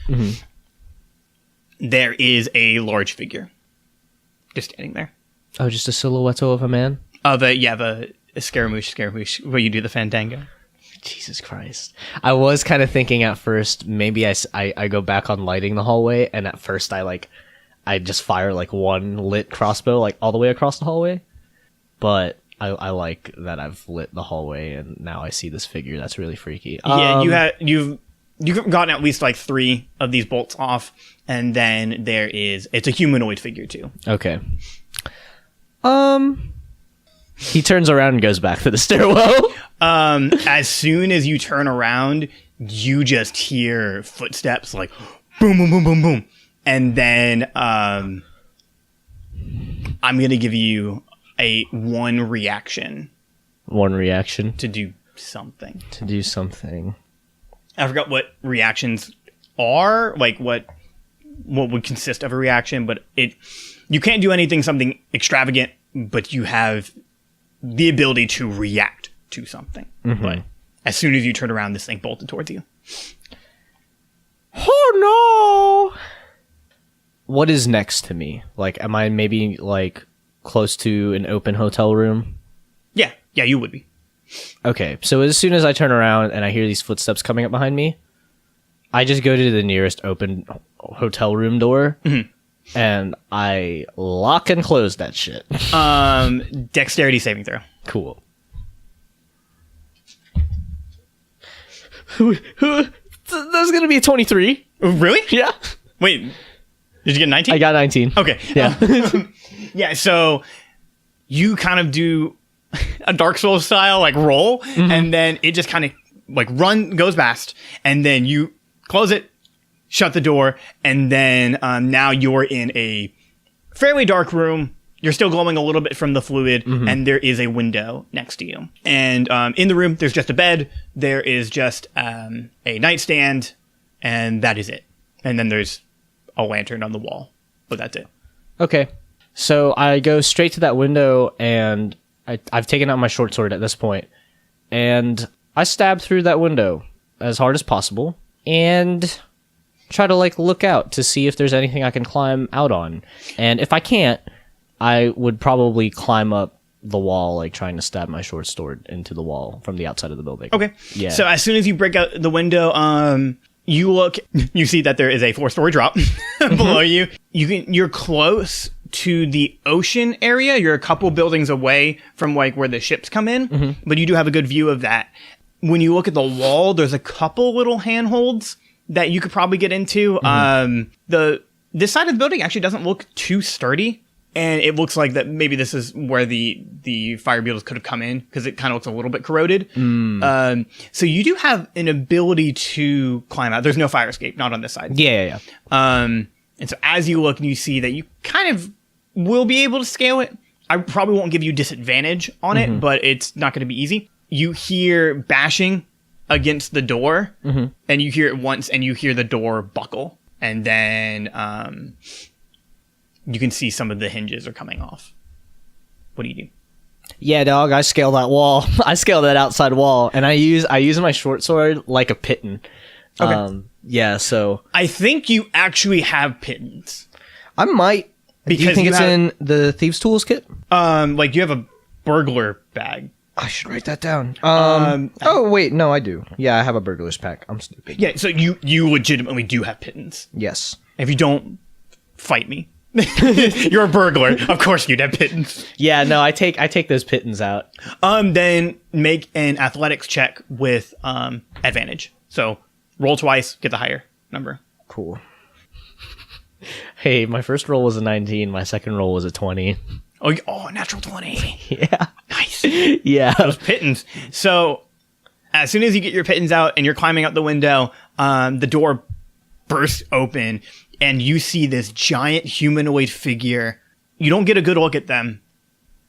there is a large figure just standing there. Oh, just a silhouette of a man? Of a Scaramouche, where you do the fandango. Jesus Christ. I was kind of thinking at first, maybe I go back on lighting the hallway, and at first I just fire like one lit crossbow like all the way across the hallway. But I like that I've lit the hallway, and now I see this figure. That's really freaky. Yeah, you've gotten at least like 3 of these bolts off, and then it's a humanoid figure too. Okay. He turns around and goes back to the stairwell. As soon as you turn around, you just hear footsteps like boom, boom, boom, boom, boom. And then I'm going to give you one reaction. One reaction? To do something. To do something. I forgot what reactions are, like what would consist of a reaction, but you can't do something extravagant, but you have the ability to react to something. But as soon as you turn around, this thing bolted towards you. Oh no! What is next to me? Like, am I maybe like close to an open hotel room? Yeah, you would be. Okay, so as soon as I turn around and I hear these footsteps coming up behind me, I just go to the nearest open hotel room door, and I lock and close that shit. Dexterity saving throw. Cool. That's gonna be a 23. Really? Yeah. Wait, did you get 19? I got 19. Okay. Yeah. Yeah, so you kind of do a Dark Souls style like roll, and then it just kind of like goes past, and then you close it, shut the door, and then now you're in a fairly dark room. You're still glowing a little bit from the fluid, and there is a window next to you. And in the room, there's just a bed. There is just a nightstand, and that is it. And then there's a lantern on the wall, but that's it. Okay. So I go straight to that window, and I've taken out my short sword at this point, and I stab through that window as hard as possible, and try to like look out to see if there's anything I can climb out on. And if I can't, I would probably climb up the wall, like trying to stab my short sword into the wall from the outside of the building. Okay. Yeah. So as soon as you break out the window, you look, you see that there is a 4-story drop below you. You're close to the ocean area. You're a couple buildings away from like where the ships come in, but you do have a good view of that. When you look at the wall, there's a couple little handholds that you could probably get into. This side of the building actually doesn't look too sturdy. And it looks like that maybe this is where the fire beetles could have come in, because it kind of looks a little bit corroded. So you do have an ability to climb out. There's no fire escape, not on this side. Yeah. And so as you look and you see that you kind of will be able to scale it, I probably won't give you disadvantage on it, but it's not going to be easy. You hear bashing against the door, and you hear it once, and you hear the door buckle. And then you can see some of the hinges are coming off. What do you do? Yeah, dog, I scale that wall. I scale that outside wall, and I use my short sword like a piton. Okay. Yeah, so I think you actually have pittons. I might. Do you think it's in the Thieves' Tools kit? Like you have a burglar bag. I should write that down. Oh, wait, no, I do. Yeah, I have a burglar's pack. I'm stupid. Yeah, so you legitimately do have pittons. Yes. If you don't, fight me. You're a burglar. Of course you'd have pittons. Yeah, no, I take those pittons out. Then make an athletics check with advantage. So roll twice, get the higher number. Cool. Hey, my first roll was a 19. My second roll was a 20. Oh, natural 20. Yeah. Nice. Yeah. Those pittons. So as soon as you get your pittons out and you're climbing out the window, the door bursts open and you see this giant humanoid figure. You don't get a good look at them,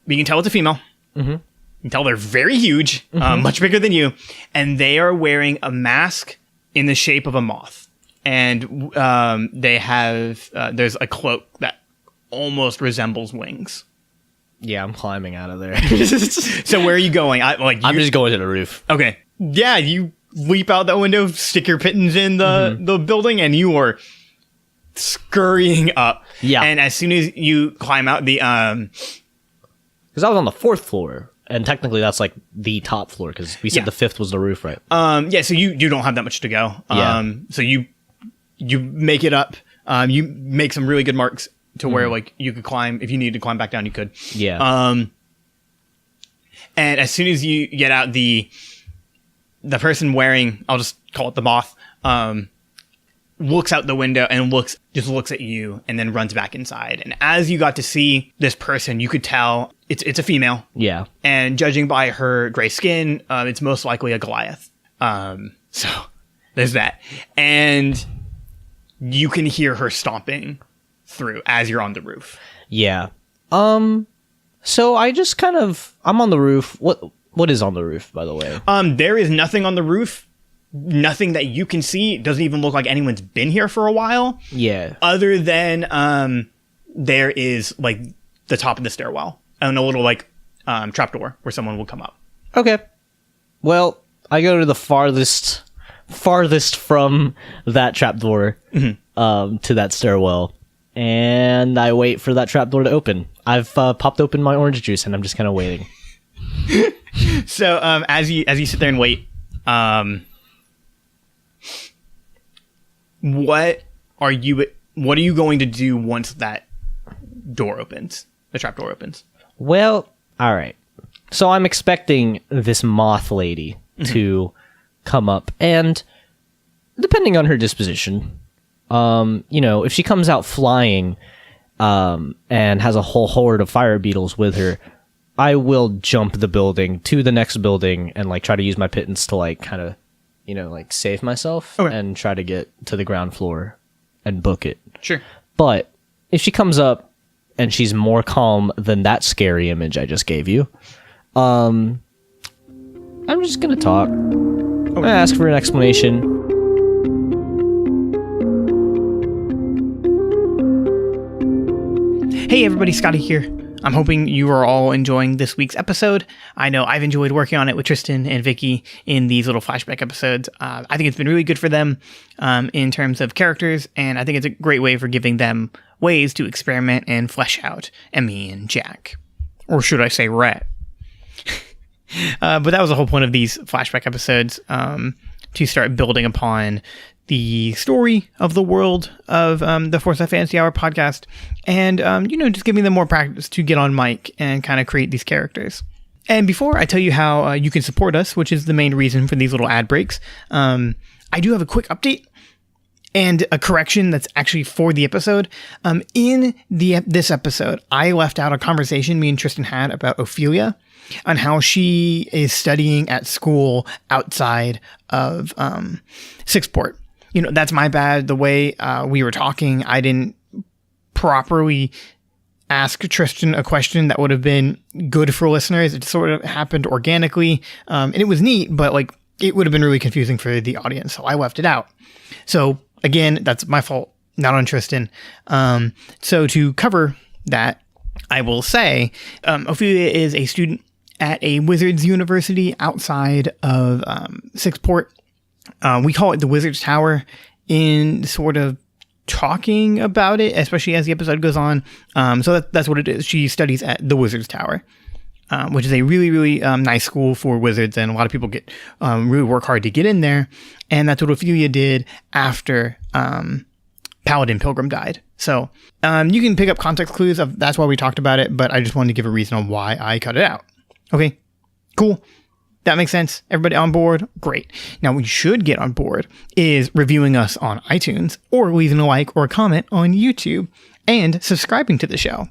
but you can tell it's a female. You can tell they're very huge, much bigger than you. And they are wearing a mask in the shape of a moth. And they have, there's a cloak that almost resembles wings. Yeah, I'm climbing out of there. So where are you going? I'm just going to the roof. Okay. Yeah, you leap out that window, stick your pittons in the building, and you are scurrying up. Yeah. And as soon as you climb out the because I was on the 4th floor, and technically that's like the top floor, because we said the 5th was the roof, right? Yeah, so you don't have that much to go. So you make it up. You make some really good marks to where like you could climb. If you needed to climb back down, you could. Yeah. And as soon as you get out, the person wearing, I'll just call it the moth, looks out the window and looks at you and then runs back inside. And as you got to see this person, you could tell it's a female. Yeah. And judging by her gray skin, it's most likely a Goliath. So there's that. And you can hear her stomping through as you're on the roof. Yeah. So I just I'm on the roof. What is on the roof, by the way? There is nothing on the roof. Nothing that you can see. It doesn't even look like anyone's been here for a while. Yeah. Other than there is like the top of the stairwell and a little like trapdoor where someone will come up. Okay. Well, I go to the farthest from that trapdoor to that stairwell, and I wait for that trapdoor to open. I've popped open my orange juice, and I'm just kind of waiting. So as you sit there and wait, what are you going to do once that door opens? The trapdoor opens. Well, all right. So I'm expecting this moth lady to come up, and depending on her disposition, if she comes out flying and has a whole horde of fire beetles with her, I will jump the building to the next building and like try to use my pittance to like kind of like save myself and try to get to the ground floor and book it. Sure. But if she comes up and she's more calm than that scary image I just gave you, I'm just gonna talk. I'm gonna ask for an explanation. Hey everybody, Scotty here. I'm hoping you are all enjoying this week's episode. I know I've enjoyed working on it with Tristan and Vicky in these little flashback episodes. I think it's been really good for them in terms of characters, and I think it's a great way for giving them ways to experiment and flesh out Emmy and Jack. Or should I say Rhett? But that was the whole point of these flashback episodes, to start building upon the story of the world of the Forsyth Fantasy Hour podcast, and just giving them more practice to get on mic and kind of create these characters. And before I tell you how you can support us, which is the main reason for these little ad breaks, I do have a quick update and a correction that's actually for the episode. In this episode, I left out a conversation me and Tristan had about Ophelia, on how she is studying at school outside of Sixport. That's my bad. The way we were talking, I didn't properly ask Tristan a question that would have been good for listeners. It sort of happened organically, and it was neat, but it would have been really confusing for the audience, so I left it out. So again, that's my fault, not on Tristan. So to cover that, I will say Ophelia is a student at a wizards university outside of Sixport. We call it the Wizard's Tower in sort of talking about it, especially as the episode goes on. So that's what it is. She studies at the Wizard's Tower, which is a really, really nice school for wizards, and a lot of people get really work hard to get in there. And that's what Ophelia did after Paladin Pilgrim died. So you can pick up context clues of that's why we talked about it, but I just wanted to give a reason on why I cut it out. Okay, cool. That makes sense. Everybody on board? Great. Now, what you should get on board is reviewing us on iTunes, or leaving a like or a comment on YouTube, and subscribing to the show.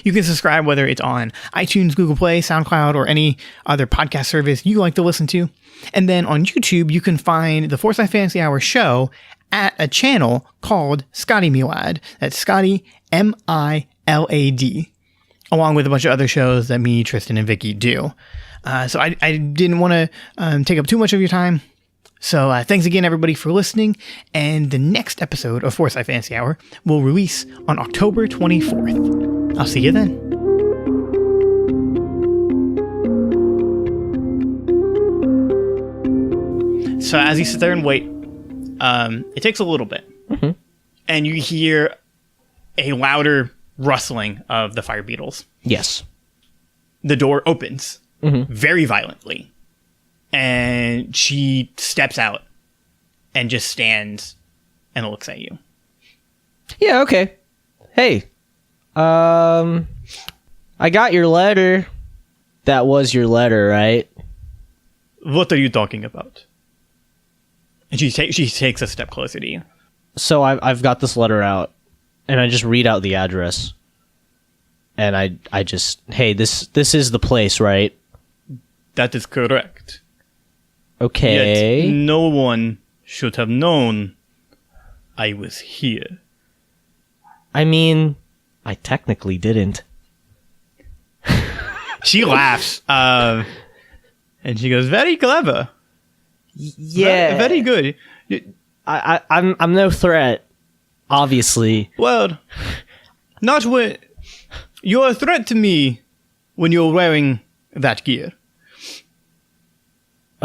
You can subscribe whether it's on iTunes, Google Play, SoundCloud, or any other podcast service you like to listen to. And then on YouTube, you can find the Forsyth Fantasy Hour show at a channel called Scotty Milad. That's Scotty, M-I-L-A-D. Along with a bunch of other shows that me, Tristan, and Vicky do. So I didn't want to take up too much of your time. So thanks again, everybody, for listening. And the next episode of Forsyth Fantasy Hour will release on October 24th. I'll see you then. So as you sit there and wait, it takes a little bit. Mm-hmm. And you hear a louder rustling of the fire beetles. Yes. The door opens very violently, and she steps out and just stands and looks at you. Yeah, okay. Hey, I got your letter. That was your letter, right? What are you talking about? And she takes a step closer to you. So I've got this letter out, and I just read out the address. And I just, hey, this is the place, right? That is correct. Okay. Yet no one should have known I was here. I mean, I technically didn't. She laughs, and she goes, "Very clever. Yeah, very good. I'm no threat, obviously. Well, not when you're a threat to me when you're wearing that gear."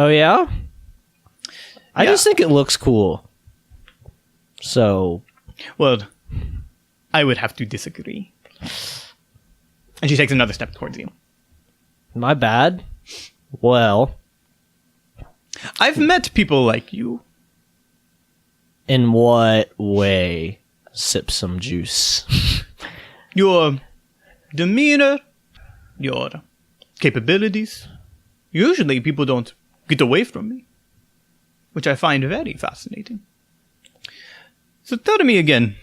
Oh yeah? I just think it looks cool. So, well, I would have to disagree. And she takes another step towards you. My bad. Well, I've met people like you. In what way? Sip some juice. Your demeanor, your capabilities. Usually people don't get away from me, which I find very fascinating. So tell me again.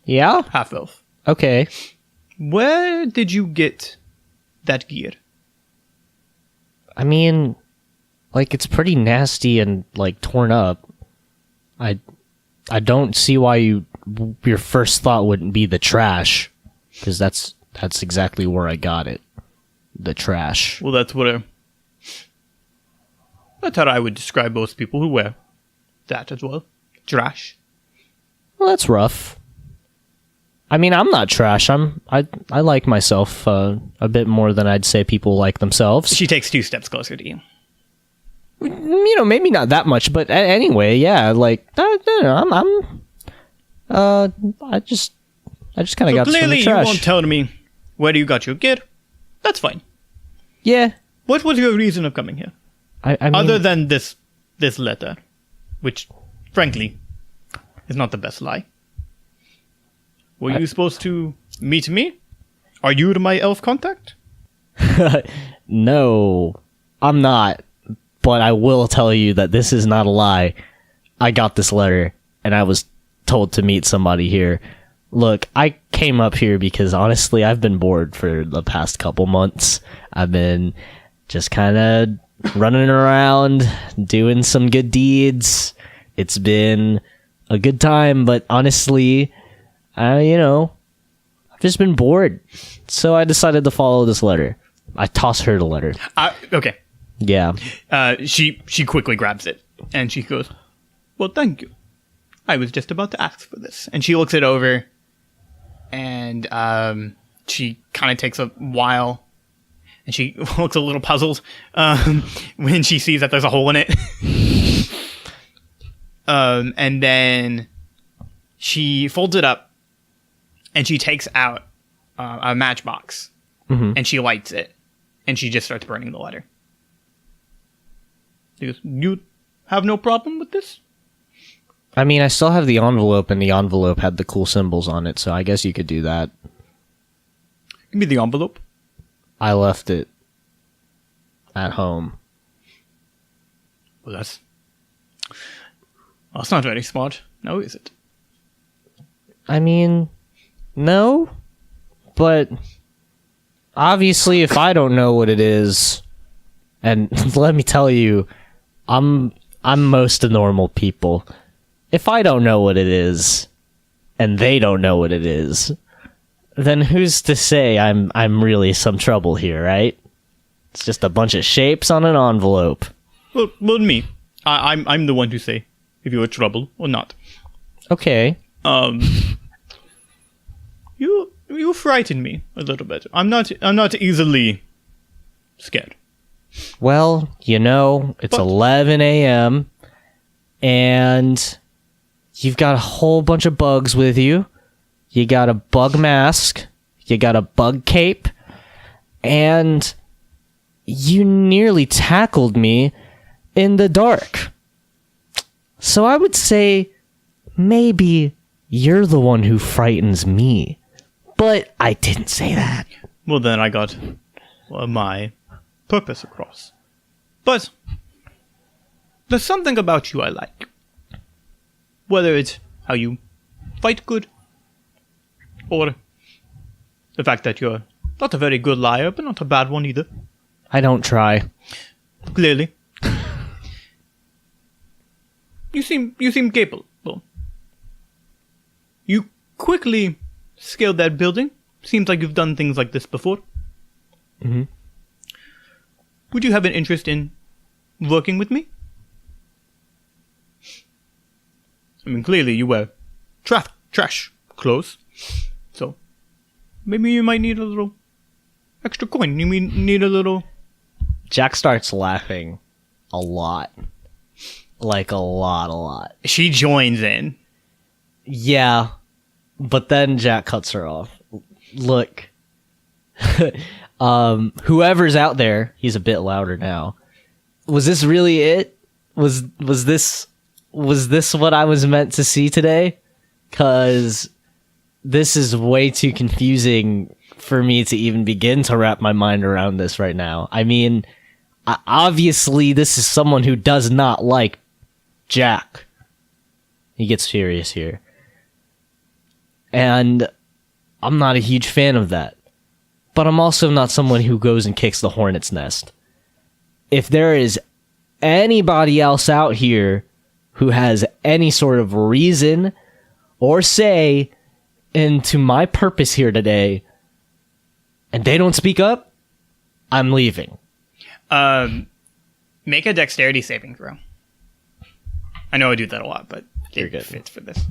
Yeah? Half-elf. Okay. Where did you get that gear? I mean, it's pretty nasty and, torn up. I don't see why your first thought wouldn't be the trash, because that's exactly where I got it. The trash. Well, that's how I would describe most people who wear that as well. Trash. Well, that's rough. I mean, I'm not trash. I like myself a bit more than I'd say people like themselves. She takes 2 steps closer to you. You know, maybe not that much, but anyway, yeah. Like, I just kind of got this from Clearly, the you trash. won't tell me where you got your gear. That's fine. Yeah. What was your reason of coming here? I mean, Other than this letter, which, frankly, is not the best lie. Were you supposed to meet me? Are you my elf contact? no, I'm not. But I will tell you that this is not a lie. I got this letter, and I was told to meet somebody here. Look, I came up here because, honestly, I've been bored for the past couple months. I've been just kind of running around, doing some good deeds. It's been a good time, but honestly, I've just been bored. So I decided to follow this letter. I toss her the letter. Okay. Yeah. She quickly grabs it, and she goes, well, thank you. I was just about to ask for this. And she looks it over, and she kind of takes a while, and she looks a little puzzled when she sees that there's a hole in it. And then she folds it up, and she takes out a matchbox, and she lights it, and she just starts burning the letter. She goes, you have no problem with this? I mean, I still have the envelope, and the envelope had the cool symbols on it, so I guess you could do that. Give me the envelope. I left it at home. Well, that's not very smart. No, is it? I mean, no, but obviously if I don't know what it is, and let me tell you, I'm most of normal people. If I don't know what it is, and they don't know what it is, then who's to say I'm really some trouble here, right? It's just a bunch of shapes on an envelope. Well, me. I'm the one to say if you're trouble or not. Okay. You frighten me a little bit. I'm not easily scared. Well, it's 11 a.m. and you've got a whole bunch of bugs with you. You got a bug mask. You got a bug cape. And you nearly tackled me in the dark. So I would say maybe you're the one who frightens me. But I didn't say that. Well, then I got my purpose across. But there's something about you I like. Whether it's how you fight good, or the fact that you're not a very good liar, but not a bad one either. I don't try. Clearly. You seem capable. You quickly scaled that building. Seems like you've done things like this before. Mm-hmm. Would you have an interest in working with me? I mean, clearly you wear trash clothes. So, maybe you might need a little extra coin. You need a little... Jack starts laughing a lot. Like a lot. She joins in. Yeah, but then Jack cuts her off. Look, whoever's out there, he's a bit louder now. Was this really it? Was this what I was meant to see today? 'Cause this is way too confusing for me to even begin to wrap my mind around this right now. I mean, obviously this is someone who does not like Jack. He gets furious here. And I'm not a huge fan of that. But I'm also not someone who goes and kicks the hornet's nest. If there is anybody else out here who has any sort of reason or say into my purpose here today, and they don't speak up, I'm leaving. Make a dexterity saving throw. I know I do that a lot, but You're good. Fits for this.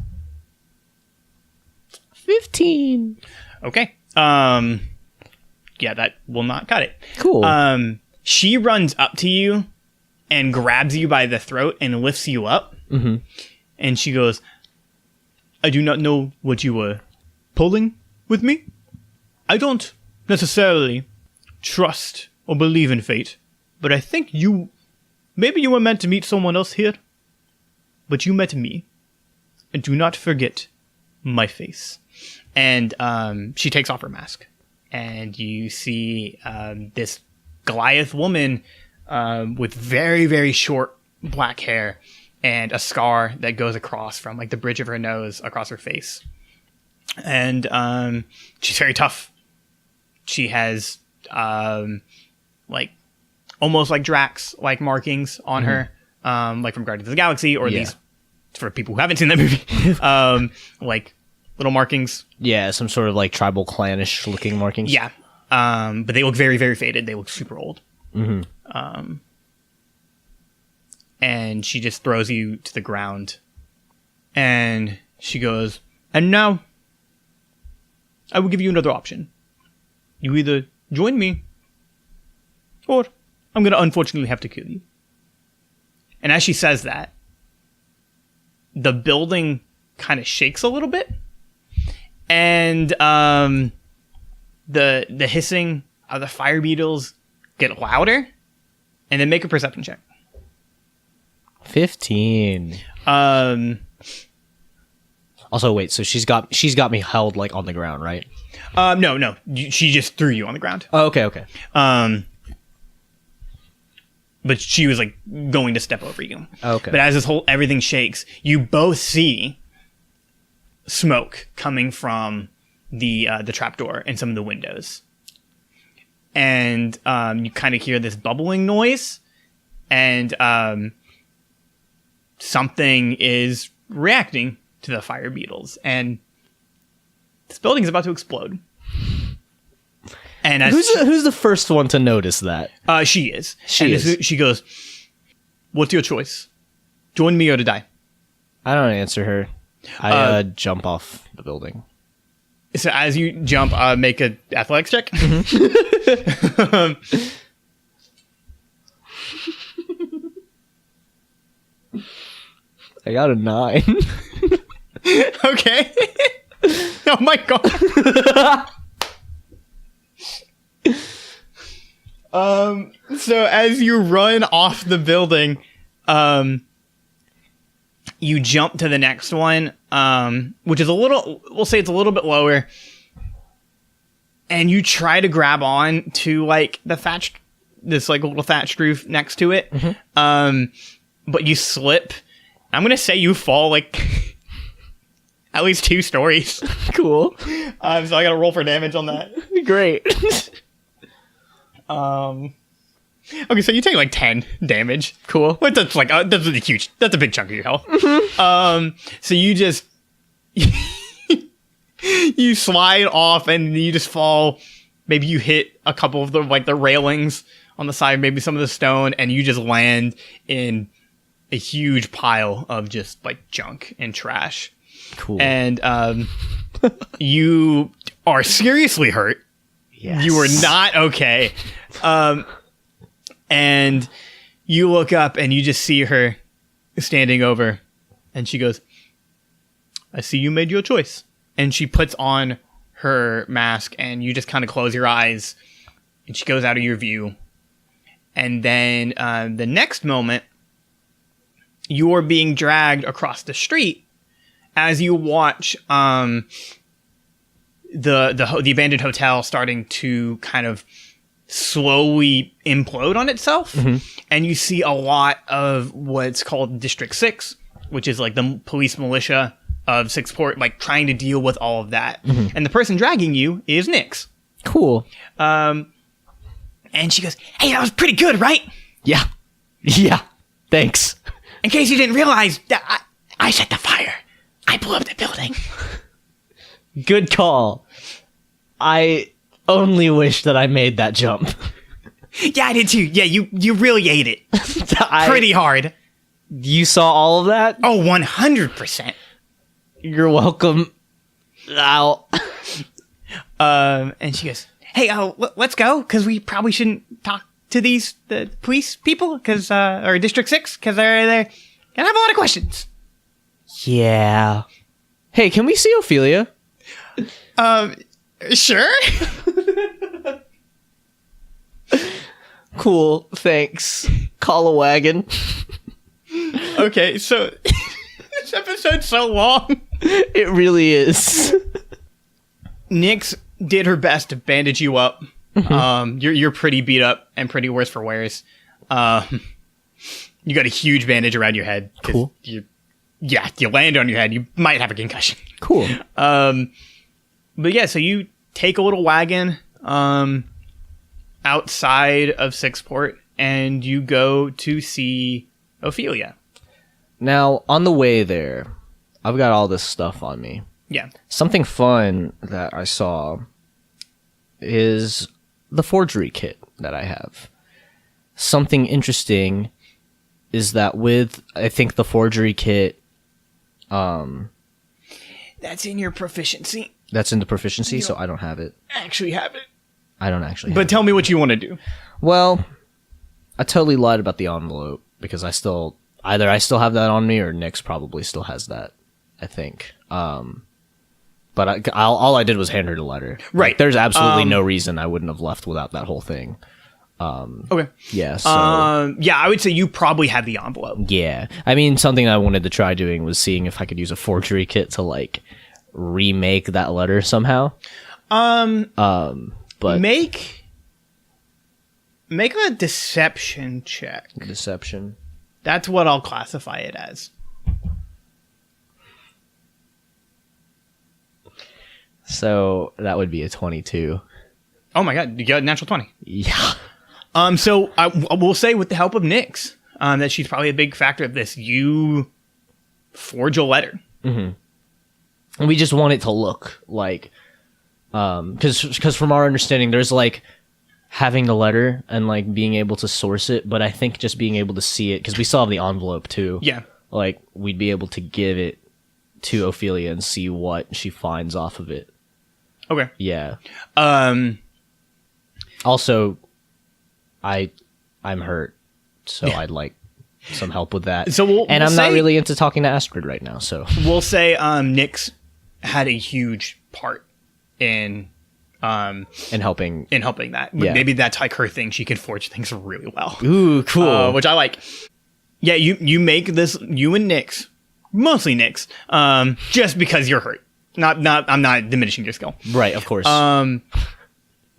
15. Okay. Yeah, that will not cut it. Cool. She runs up to you and grabs you by the throat and lifts you up. Mm-hmm. And she goes, I do not know what you were pulling with me. I don't necessarily trust or believe in fate, but I think maybe you were meant to meet someone else here, but you met me. And do not forget my face. And she takes off her mask. And you see this Goliath woman with very, very short black hair and a scar that goes across from like the bridge of her nose across her face. And she's very tough. She has like almost like Drax like markings on her, like from Guardians of the Galaxy, or at least for people who haven't seen that movie, like little markings. Yeah, some sort of like tribal clanish looking markings. Yeah. But they look very, very faded. They look super old. Mm-hmm. And she just throws you to the ground. And she goes, and now I will give you another option. You either join me, or I'm going to unfortunately have to kill you. And as she says that, the building kind of shakes a little bit. And the hissing of the fire beetles get louder. And then make a perception check. 15. Also, wait. So she's got me held like on the ground, right? No. She just threw you on the ground. Oh, okay. But she was like going to step over you. Okay. But as everything shakes, you both see smoke coming from the trapdoor and some of the windows. And you kind of hear this bubbling noise, and something is reacting to the fire beetles, and this building's about to explode. And as who's the first one to notice that? She is. She goes, "What's your choice? Join me or to die?" I don't answer her. I jump off the building. So as you jump, make an athletics check. I got a 9. Okay. Oh my god. So as you run off the building, you jump to the next one, which is we'll say it's a little bit lower, and you try to grab on to like this like little thatched roof next to it, but you slip. I'm gonna say you fall like at least 2 stories. Cool. So I gotta roll for damage on that. Great. Okay, so you take like 10 damage. Cool. But that's like that's a big chunk of your health. So you just you slide off and you just fall. Maybe you hit a couple of the railings on the side, maybe some of the stone, and you just land in a huge pile of just like junk and trash. Cool. And you are seriously hurt. Yes. You are not okay. And you look up and you just see her standing over, and she goes, I see you made your choice. And she puts on her mask, and you just kind of close your eyes, and she goes out of your view. And then the next moment, you're being dragged across the street as you watch the abandoned hotel starting to kind of slowly implode on itself. And you see a lot of what's called District 6, which is like the police militia of Sixport, like trying to deal with all of that. And the person dragging you is Nyx. Cool. And she goes, hey, that was pretty good, right? Yeah, thanks. In case you didn't realize, I set the fire. I blew up the building. Good call. I only wish that I made that jump. Yeah, I did too. Yeah, you really ate it. Pretty hard. You saw all of that? Oh, 100%. You're welcome. Ow. And she goes, "Hey, let's go, because we probably shouldn't talk to the police people, or District 6, because they're gonna have a lot of questions." Yeah. Hey, can we see Ophelia? Sure. Cool, thanks. Call a wagon. Okay, so this episode's so long. It really is. Nyx did her best to bandage you up. You're pretty beat up and pretty worse for wears. You got a huge bandage around your head. Cool. You land on your head, you might have a concussion. Cool. But yeah, so you take a little wagon outside of Sixport, and you go to see Ophelia. Now, on the way there, I've got all this stuff on me. Yeah. Something fun that I saw is the forgery kit that I have. Something interesting is that with, I think, the forgery kit... That's in your proficiency. That's in the proficiency, so I don't have it. Actually have it. I don't actually have But tell me what you want to do. Well, I totally lied about the envelope, because I still have that on me, or Nyx probably still has that, I think. But all I did was hand her the letter. Right. Like, there's absolutely no reason I wouldn't have left without that whole thing. Okay. Yeah, so... yeah, I would say you probably have the envelope. Yeah. I mean, something I wanted to try doing was seeing if I could use a forgery kit to, like, remake that letter somehow. But... Make a deception check. Deception. That's what I'll classify it as. So that would be a 22. Oh my god, you got a natural 20. Yeah. So I will say, with the help of Nyx, that she's probably a big factor of this. You forge a letter. Mm-hmm. And we just want it to look like, because from our understanding, there's like having the letter and like being able to source it, but I think just being able to see it, because we still have the envelope too. Yeah. Like, we'd be able to give it to Ophelia and see what she finds off of it. Okay. Yeah. Also, I'm hurt, so I'd like some help with that. So I'm not really into talking to Astrid right now, so we'll say Nyx had a huge part in helping that. Yeah. Maybe that's like her thing. She can forge things really well. Ooh, cool. Which I like. Yeah, you make this, you and Nyx, mostly Nyx, just because you're hurt. I'm not diminishing your skill. Right, of course.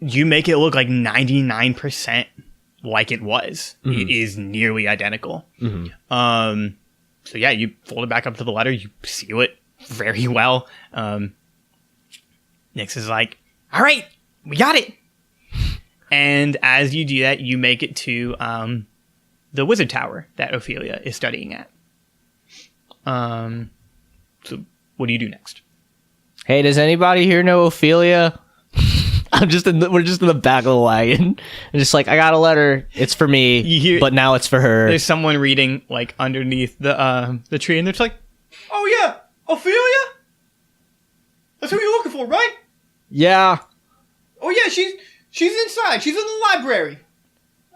You make it look like 99% like it was. Mm-hmm. It is nearly identical. Mm-hmm. So yeah, you fold it back up to the letter, you seal it very well. Nyx is like, all right, we got it. And as you do that, you make it to the wizard tower that Ophelia is studying at. So what do you do next? Hey, does anybody here know Ophelia? We're just in the back of the wagon. And just like, I got a letter. It's for me, but now it's for her. There's someone reading like underneath the tree, and they're just like, "Oh yeah, Ophelia? That's who you're looking for, right?" Yeah. Oh yeah, she's inside. She's in the library.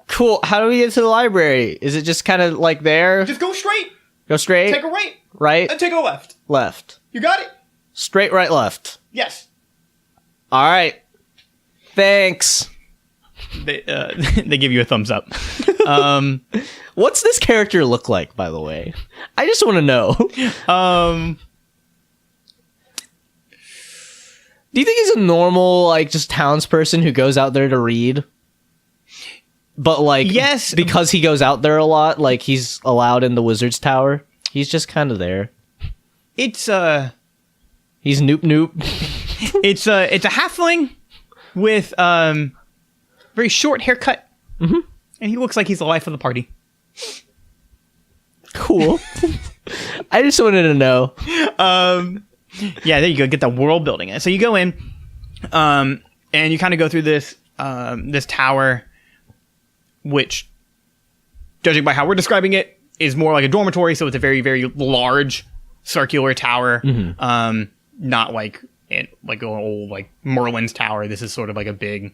Cool. How do we get to the library? Is it just kind of like there? Just go straight. Go straight. Take a right. Right. And take a left. Left. You got it? Straight, right, left. Yes. All right. Thanks. They give you a thumbs up. What's this character look like, by the way? I just want to know. Do you think he's a normal, like, just townsperson who goes out there to read? But, like, yes, because he goes out there a lot, like, he's allowed in the wizard's tower. He's just kind of there. It's he's noop. it's a halfling with very short haircut, and he looks like he's the life of the party. Cool. I just wanted to know. Yeah, there you go. Get the world building. So you go in, and you kind of go through this this tower, which, judging by how we're describing it, is more like a dormitory. So it's a very, very large circular tower, not like and like an old like Merlin's Tower. This is sort of like a big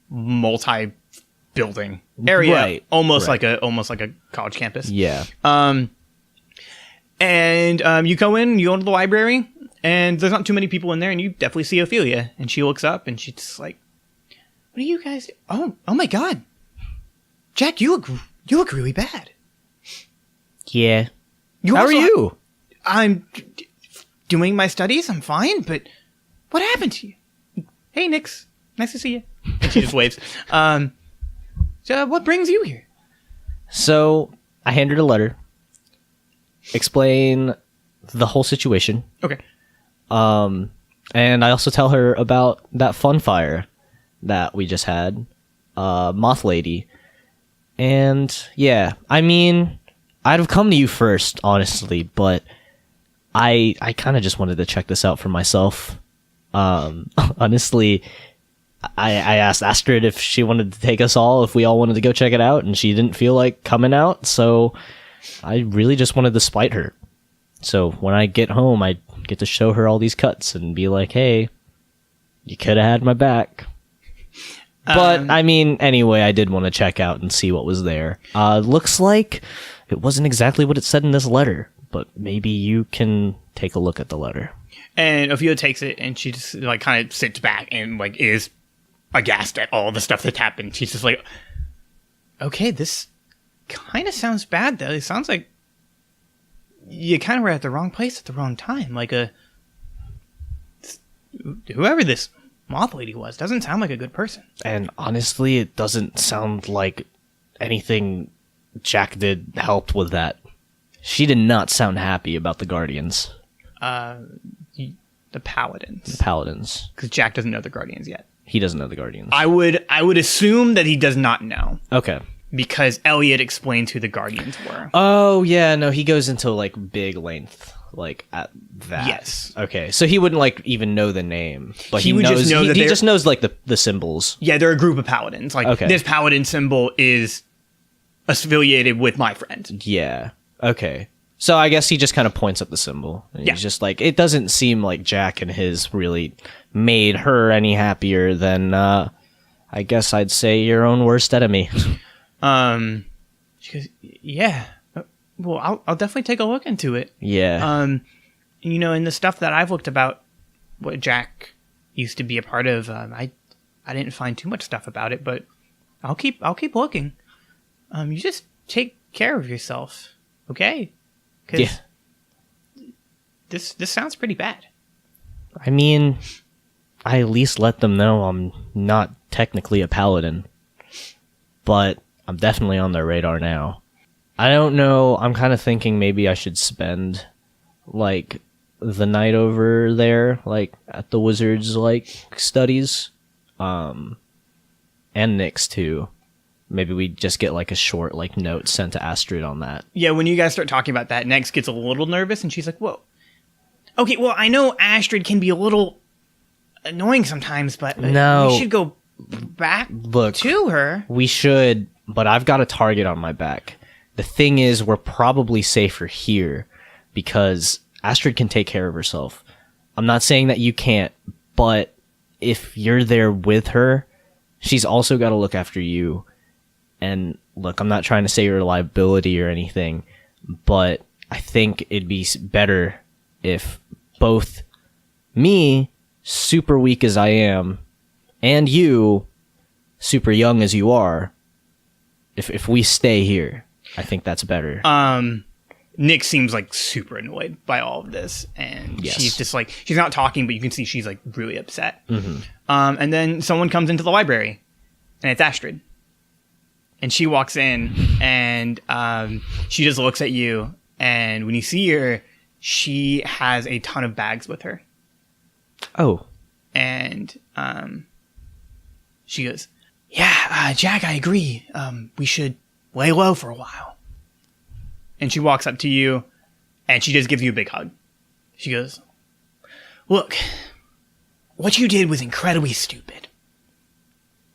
multi-building area, Right. almost like a college campus. Yeah. And you go to the library, and there's not too many people in there, and you definitely see Ophelia, and she looks up, and she's just like, "What are you guys? Oh my God, Jack, you look really bad." Yeah. How are you? I'm doing my studies. I'm fine, but what happened to you? Hey, Nix, nice to see you. And she just waves. So what brings you here? So I hand her the letter, explain the whole situation. Okay. And I also tell her about that fun fire that we just had, Moth Lady. And yeah, I mean, I'd have come to you first, honestly, but I kind of just wanted to check this out for myself. Honestly, I asked Astrid if she wanted to take us all, if we all wanted to go check it out, and she didn't feel like coming out, so I really just wanted to spite her. So when I get home, I get to show her all these cuts and be like, hey, you could have had my back. But, I mean, anyway, I did want to check out and see what was there. Looks like it wasn't exactly what it said in this letter, but maybe you can take a look at the letter. And Ophelia takes it, and she just like kind of sits back and like is aghast at all the stuff that's happened. She's just like, okay, this kind of sounds bad, though. It sounds like you kind of were at the wrong place at the wrong time. Like whoever this Moth Lady was doesn't sound like a good person. And honestly, it doesn't sound like anything Jack did helped with that. She did not sound happy about the Guardians. The Paladins. The Paladins. Because Jack doesn't know the Guardians yet. He doesn't know the Guardians. I would assume that he does not know. Okay. Because Elliot explained who the Guardians were. Oh, yeah, no, he goes into, like, big length, like, at that. Yes. Okay, so he wouldn't, like, even know the name. But He would knows, just know that he they're- just knows, like, the symbols. Yeah, they're a group of Paladins. Like, Okay. this Paladin symbol is affiliated with my friend. Yeah. Okay. So I guess he just kind of points at the symbol. And Yeah. He's just like, it doesn't seem like Jack and his really made her any happier than, I guess I'd say your own worst enemy. She goes, yeah. Well, I'll definitely take a look into it. Yeah. You know, in the stuff that I've looked about what Jack used to be a part of, I didn't find too much stuff about it, but I'll keep looking. You just take care of yourself, okay? 'Cause Yeah. this sounds pretty bad. I mean, I at least let them know I'm not technically a paladin, but I'm definitely on their radar now. I don't know, I'm kind of thinking maybe I should spend, like, the night over there, like, at the wizard's, like, studies, and Nyx, too. Maybe we just get, like, a short, like, note sent to Astrid on that. Yeah, when you guys start talking about that, Nex gets a little nervous, and she's like, whoa. Okay, well, I know Astrid can be a little annoying sometimes, but No. we should go back Look, to her. we should, but I've got a target on my back. The thing is, we're probably safer here, because Astrid can take care of herself. I'm not saying that you can't, but if you're there with her, she's also got to look after you. And look, I'm not trying to say you're a liability or anything, but I think it'd be better if both me, super weak as I am, and you, super young as you are, if we stay here, I think that's better. Nick seems like super annoyed by all of this, and Yes. she's just like, she's not talking, but you can see she's like really upset. Mm-hmm. And then someone comes into the library, and it's Astrid. And she walks in, and she just looks at you, and when you see her, she has a ton of bags with her. Oh. And she goes, yeah, Jack, I agree. We should lay low for a while. And she walks up to you, and she just gives you a big hug. She goes, look, what you did was incredibly stupid.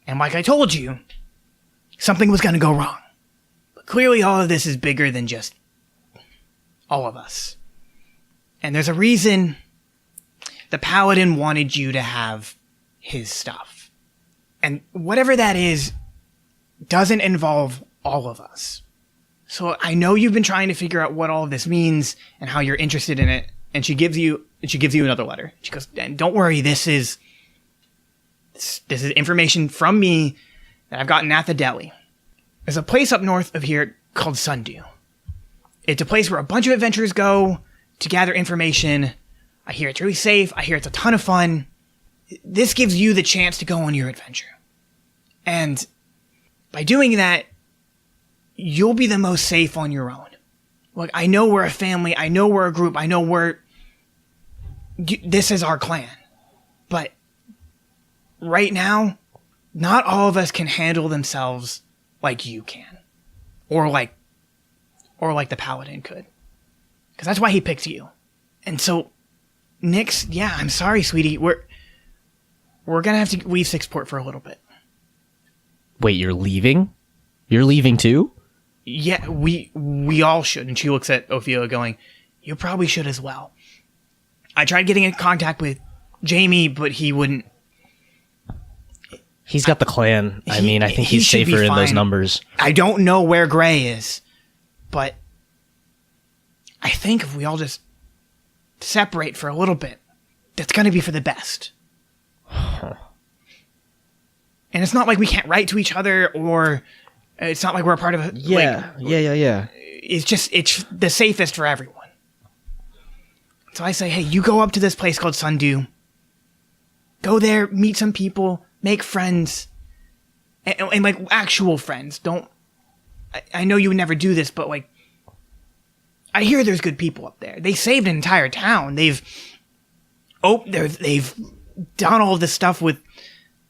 And like I told you, something was going to go wrong. But clearly all of this is bigger than just all of us. And there's a reason the paladin wanted you to have his stuff. And whatever that is doesn't involve all of us. So I know you've been trying to figure out what all of this means and how you're interested in it. And she gives you another letter. She goes, and don't worry, this is information from me that I've gotten at the deli. There's a place up north of here called Sundew. It's a place where a bunch of adventurers go to gather information. I hear it's really safe. I hear it's a ton of fun. This gives you the chance to go on your adventure. And by doing that, you'll be the most safe on your own. Look, I know we're a family. I know we're a group. I know this is our clan. But right now, not all of us can handle themselves like you can. Or like the paladin could. Because that's why he picked you. And so, Nyx, yeah, I'm sorry, sweetie. We're gonna have to leave Sixport for a little bit. Wait, you're leaving? You're leaving too? Yeah, we all should. And she looks at Ophelia going, you probably should as well. I tried getting in contact with Jamie, but he wouldn't. He's got the clan. I think he's safer in those numbers. I don't know where Gray is, but I think if we all just separate for a little bit, that's going to be for the best. And it's not like we can't write to each other, or it's not like we're a part of a... Yeah. It's the safest for everyone. So I say, hey, you go up to this place called Sundew. Go there, meet some people, make friends. And like, actual friends. I know you would never do this, but like, I hear there's good people up there. They saved an entire town. They've done all of this stuff with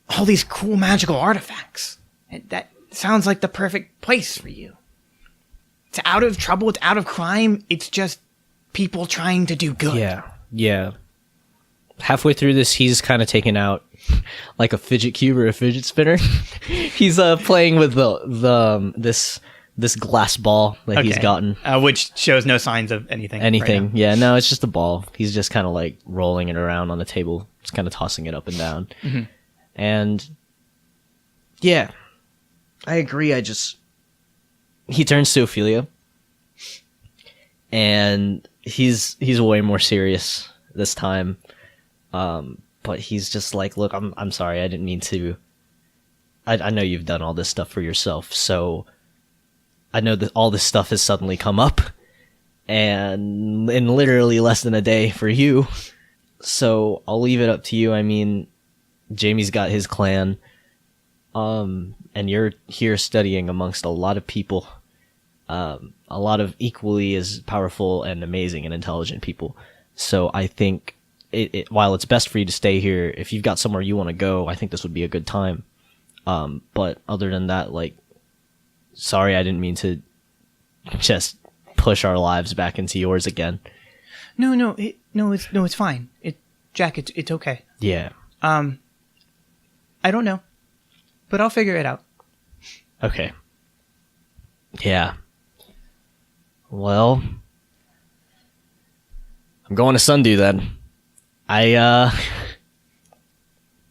all these cool magical artifacts. And that sounds like the perfect place for you. It's out of trouble. It's out of crime. It's just people trying to do good. Yeah. Halfway through this, he's kind of taken out like a fidget cube or a fidget spinner. He's playing with this glass ball that he's gotten, which shows no signs of anything. Right, yeah, no, it's just a ball. He's just kind of like rolling it around on the table, just kind of tossing it up and down. Mm-hmm. And yeah, I agree. He turns to Ophelia, and he's way more serious this time. But he's just like, look, I'm sorry, I didn't mean to. I know you've done all this stuff for yourself, so I know that all this stuff has suddenly come up, and in literally less than a day for you. So I'll leave it up to you. I mean, Jamie's got his clan, and you're here studying amongst a lot of people, a lot of equally as powerful and amazing and intelligent people. So I think while it's best for you to stay here, if you've got somewhere you want to go, I think this would be a good time. But other than that, like, sorry, I didn't mean to just push our lives back into yours again. No, it's fine. Jack, it's okay. Yeah. I don't know, but I'll figure it out. Okay. Yeah. Well, I'm going to Sundew then. Wow,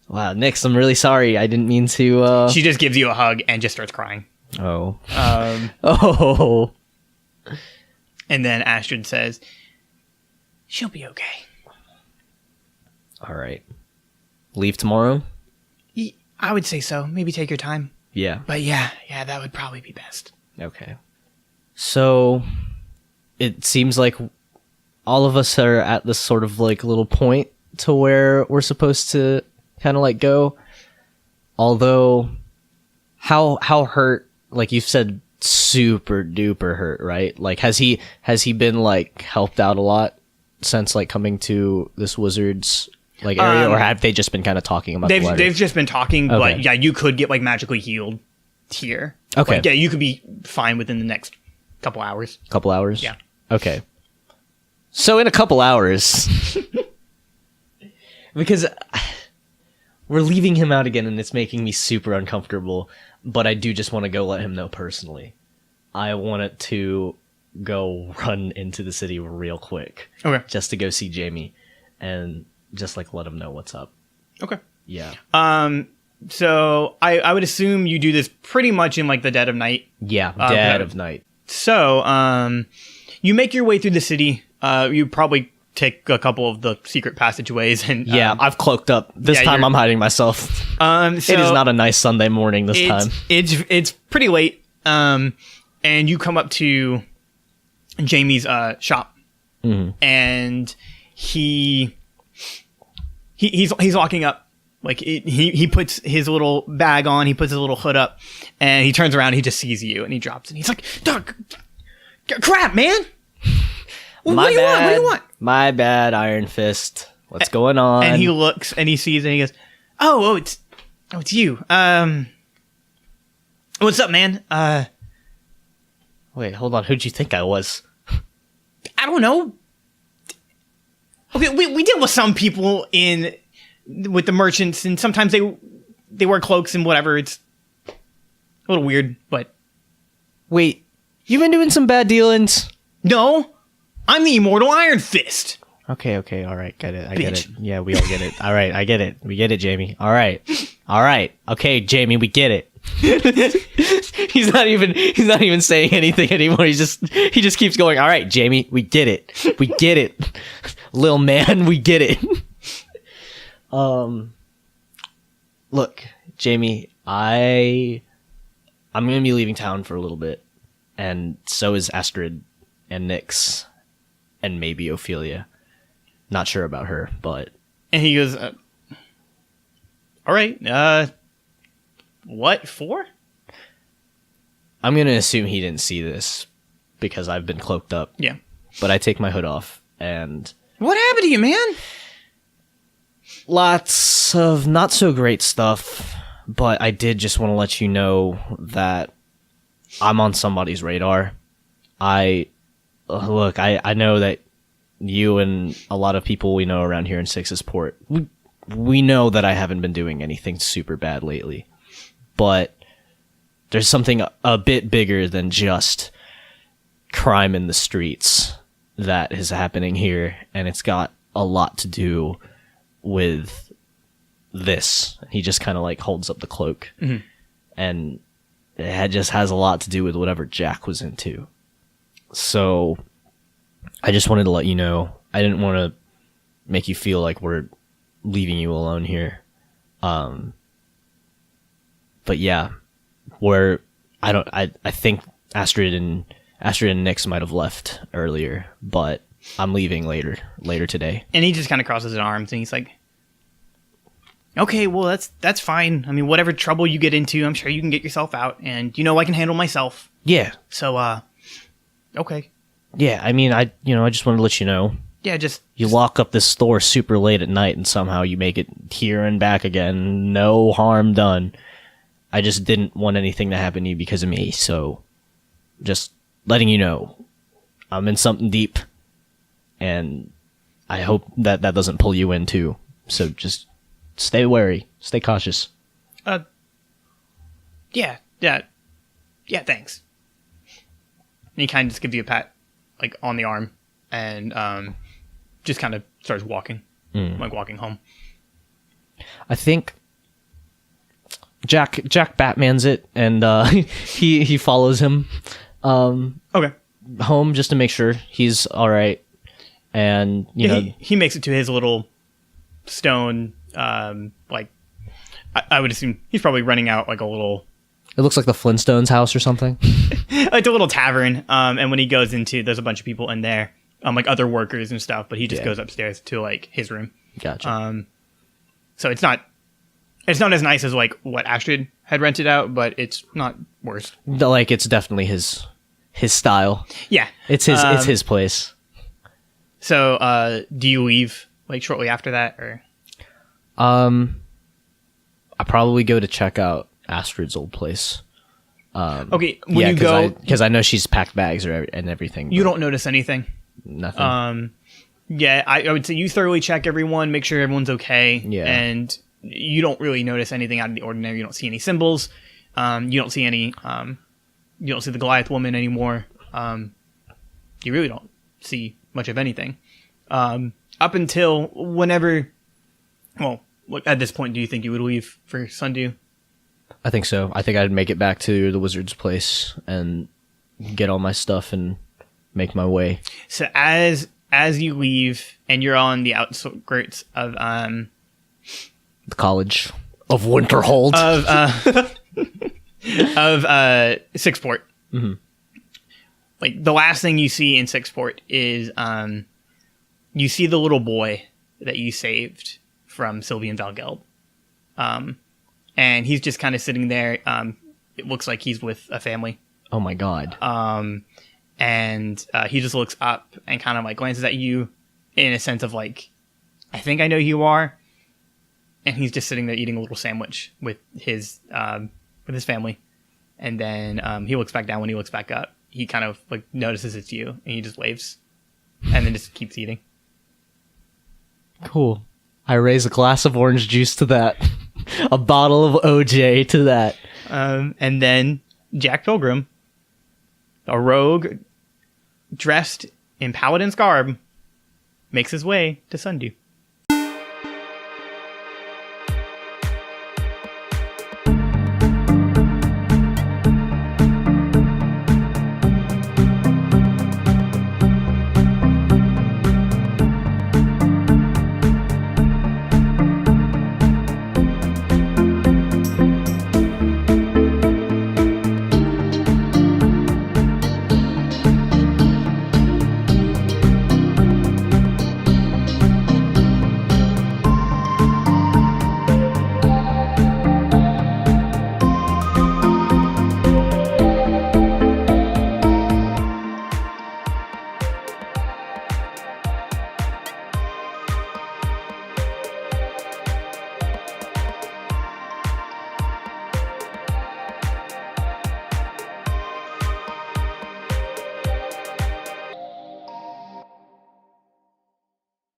Nyx, I'm really sorry. I didn't mean to, She just gives you a hug and just starts crying. Oh. Oh. And then Astrid says, she'll be okay. All right. Leave tomorrow? I would say so. Maybe take your time. Yeah. But yeah, that would probably be best. Okay. So, it seems like all of us are at this sort of like little point to where we're supposed to kind of like go. Although, how hurt, like you've said, super duper hurt, right? Like, has he been like helped out a lot since like coming to this wizard's like area, or have they just been kind of talking about the letter? They've just been talking, Okay. But yeah, you could get like magically healed here. Okay. Like, yeah, you could be fine within the next couple hours. Couple hours? Yeah. Okay. So in a couple hours, because we're leaving him out again and it's making me super uncomfortable, but I do just want to go let him know personally. I want it to go run into the city real quick. Okay. Just to go see Jamie and just like let him know what's up. Okay. Yeah. So I would assume you do this pretty much in like the dead of night. Yeah, dead of night. So you make your way through the city. You probably take a couple of the secret passageways and I've cloaked up. This time I'm hiding myself. So it is not a nice Sunday morning this time. It's pretty late. And you come up to Jamie's shop, and he's walking up. Like he puts his little bag on, he puts his little hood up, and he turns around. He just sees you, and he drops. And he's like, "Dog, crap, man! What do you want? What do you want?" My bad, Iron Fist. What's going on? And he looks, and he sees, and he goes, "Oh, it's you. What's up, man? Wait, hold on. Who'd you think I was? I don't know. Okay, we deal with some people with the merchants, and sometimes they wear cloaks and whatever. It's a little weird, but wait, you've been doing some bad dealings? No, I'm the immortal Iron Fist. Okay, all right, get it. I get it. Yeah, we all get it. All right, I get it. We get it, Jamie. All right. Okay, Jamie, we get it. He's not even saying anything anymore. He just keeps going. All right, Jamie, we get it. Lil man, we get it. Look, Jamie, I'm gonna be leaving town for a little bit, and so is Astrid and Nyx, and maybe Ophelia. Not sure about her, but... And he goes, all right, what for? I'm gonna assume he didn't see this, because I've been cloaked up. Yeah. But I take my hood off, and... What happened to you, man? Lots of not so great stuff, but I did just want to let you know that I'm on somebody's radar. I know that you and a lot of people we know around here in Six's Port, we know that I haven't been doing anything super bad lately, but there's something a bit bigger than just crime in the streets that is happening here, and it's got a lot to do with this. He just kind of like holds up the cloak, and it just has a lot to do with whatever Jack was into. So I just wanted to let you know. I didn't want to make you feel like we're leaving you alone here. But yeah, I think Astrid and Nyx might have left earlier, but I'm leaving later today. And he just kind of crosses his arms and he's like, okay, well, that's fine. I mean, whatever trouble you get into, I'm sure you can get yourself out, and I can handle myself. Yeah. So, okay. Yeah, I mean, I just wanted to let you know. Yeah, you lock up this store super late at night and somehow you make it here and back again. No harm done. I just didn't want anything to happen to you because of me, so just letting you know. I'm in something deep, and I hope that doesn't pull you in too. So just stay wary, stay cautious. Yeah, thanks. And he kind of just gives you a pat, like, on the arm, and just kind of starts walking, like walking home. I think Jack Batmans it, and he follows him Okay. home just to make sure he's all right. And he makes it to his little stone, like I would assume he's probably renting out like a little. It looks like the Flintstones house or something. Like a little tavern. And when he goes into, there's a bunch of people in there, like other workers and stuff. But he just goes upstairs to like his room. Gotcha. So it's not as nice as like what Astrid had rented out, but it's not worse. Like it's definitely his style. Yeah, it's his place. So, do you leave like shortly after that, or? I probably go to check out Astrid's old place. Okay, when you go, because I know she's packed bags and everything. You don't notice anything. Nothing. Yeah, I would say you thoroughly check everyone, make sure everyone's okay. Yeah, and you don't really notice anything out of the ordinary. You don't see any symbols. You don't see any. You don't see the Goliath woman anymore. You really don't see much of anything. Up until whenever Well, at this point, do you think you would leave for Sundew? I think so. I think I'd make it back to the wizard's place and get all my stuff and make my way. So as you leave and you're on the outskirts of The College of Winterhold. Of Sixport. Mm-hmm. Like the last thing you see in Sixport is you see the little boy that you saved from Sylvian Valgeld. And he's just kind of sitting there. It looks like he's with a family. Oh my god. And he just looks up and kind of like glances at you in a sense of like, I think I know who you are. And he's just sitting there eating a little sandwich with his family. And then he looks back down. When he looks back up, he kind of like notices it's you and he just waves and then just keeps eating. Cool. I raise a glass of orange juice to that. A bottle of OJ to that. And then Jack Pilgrim, a rogue dressed in paladin's garb, makes his way to Sundew.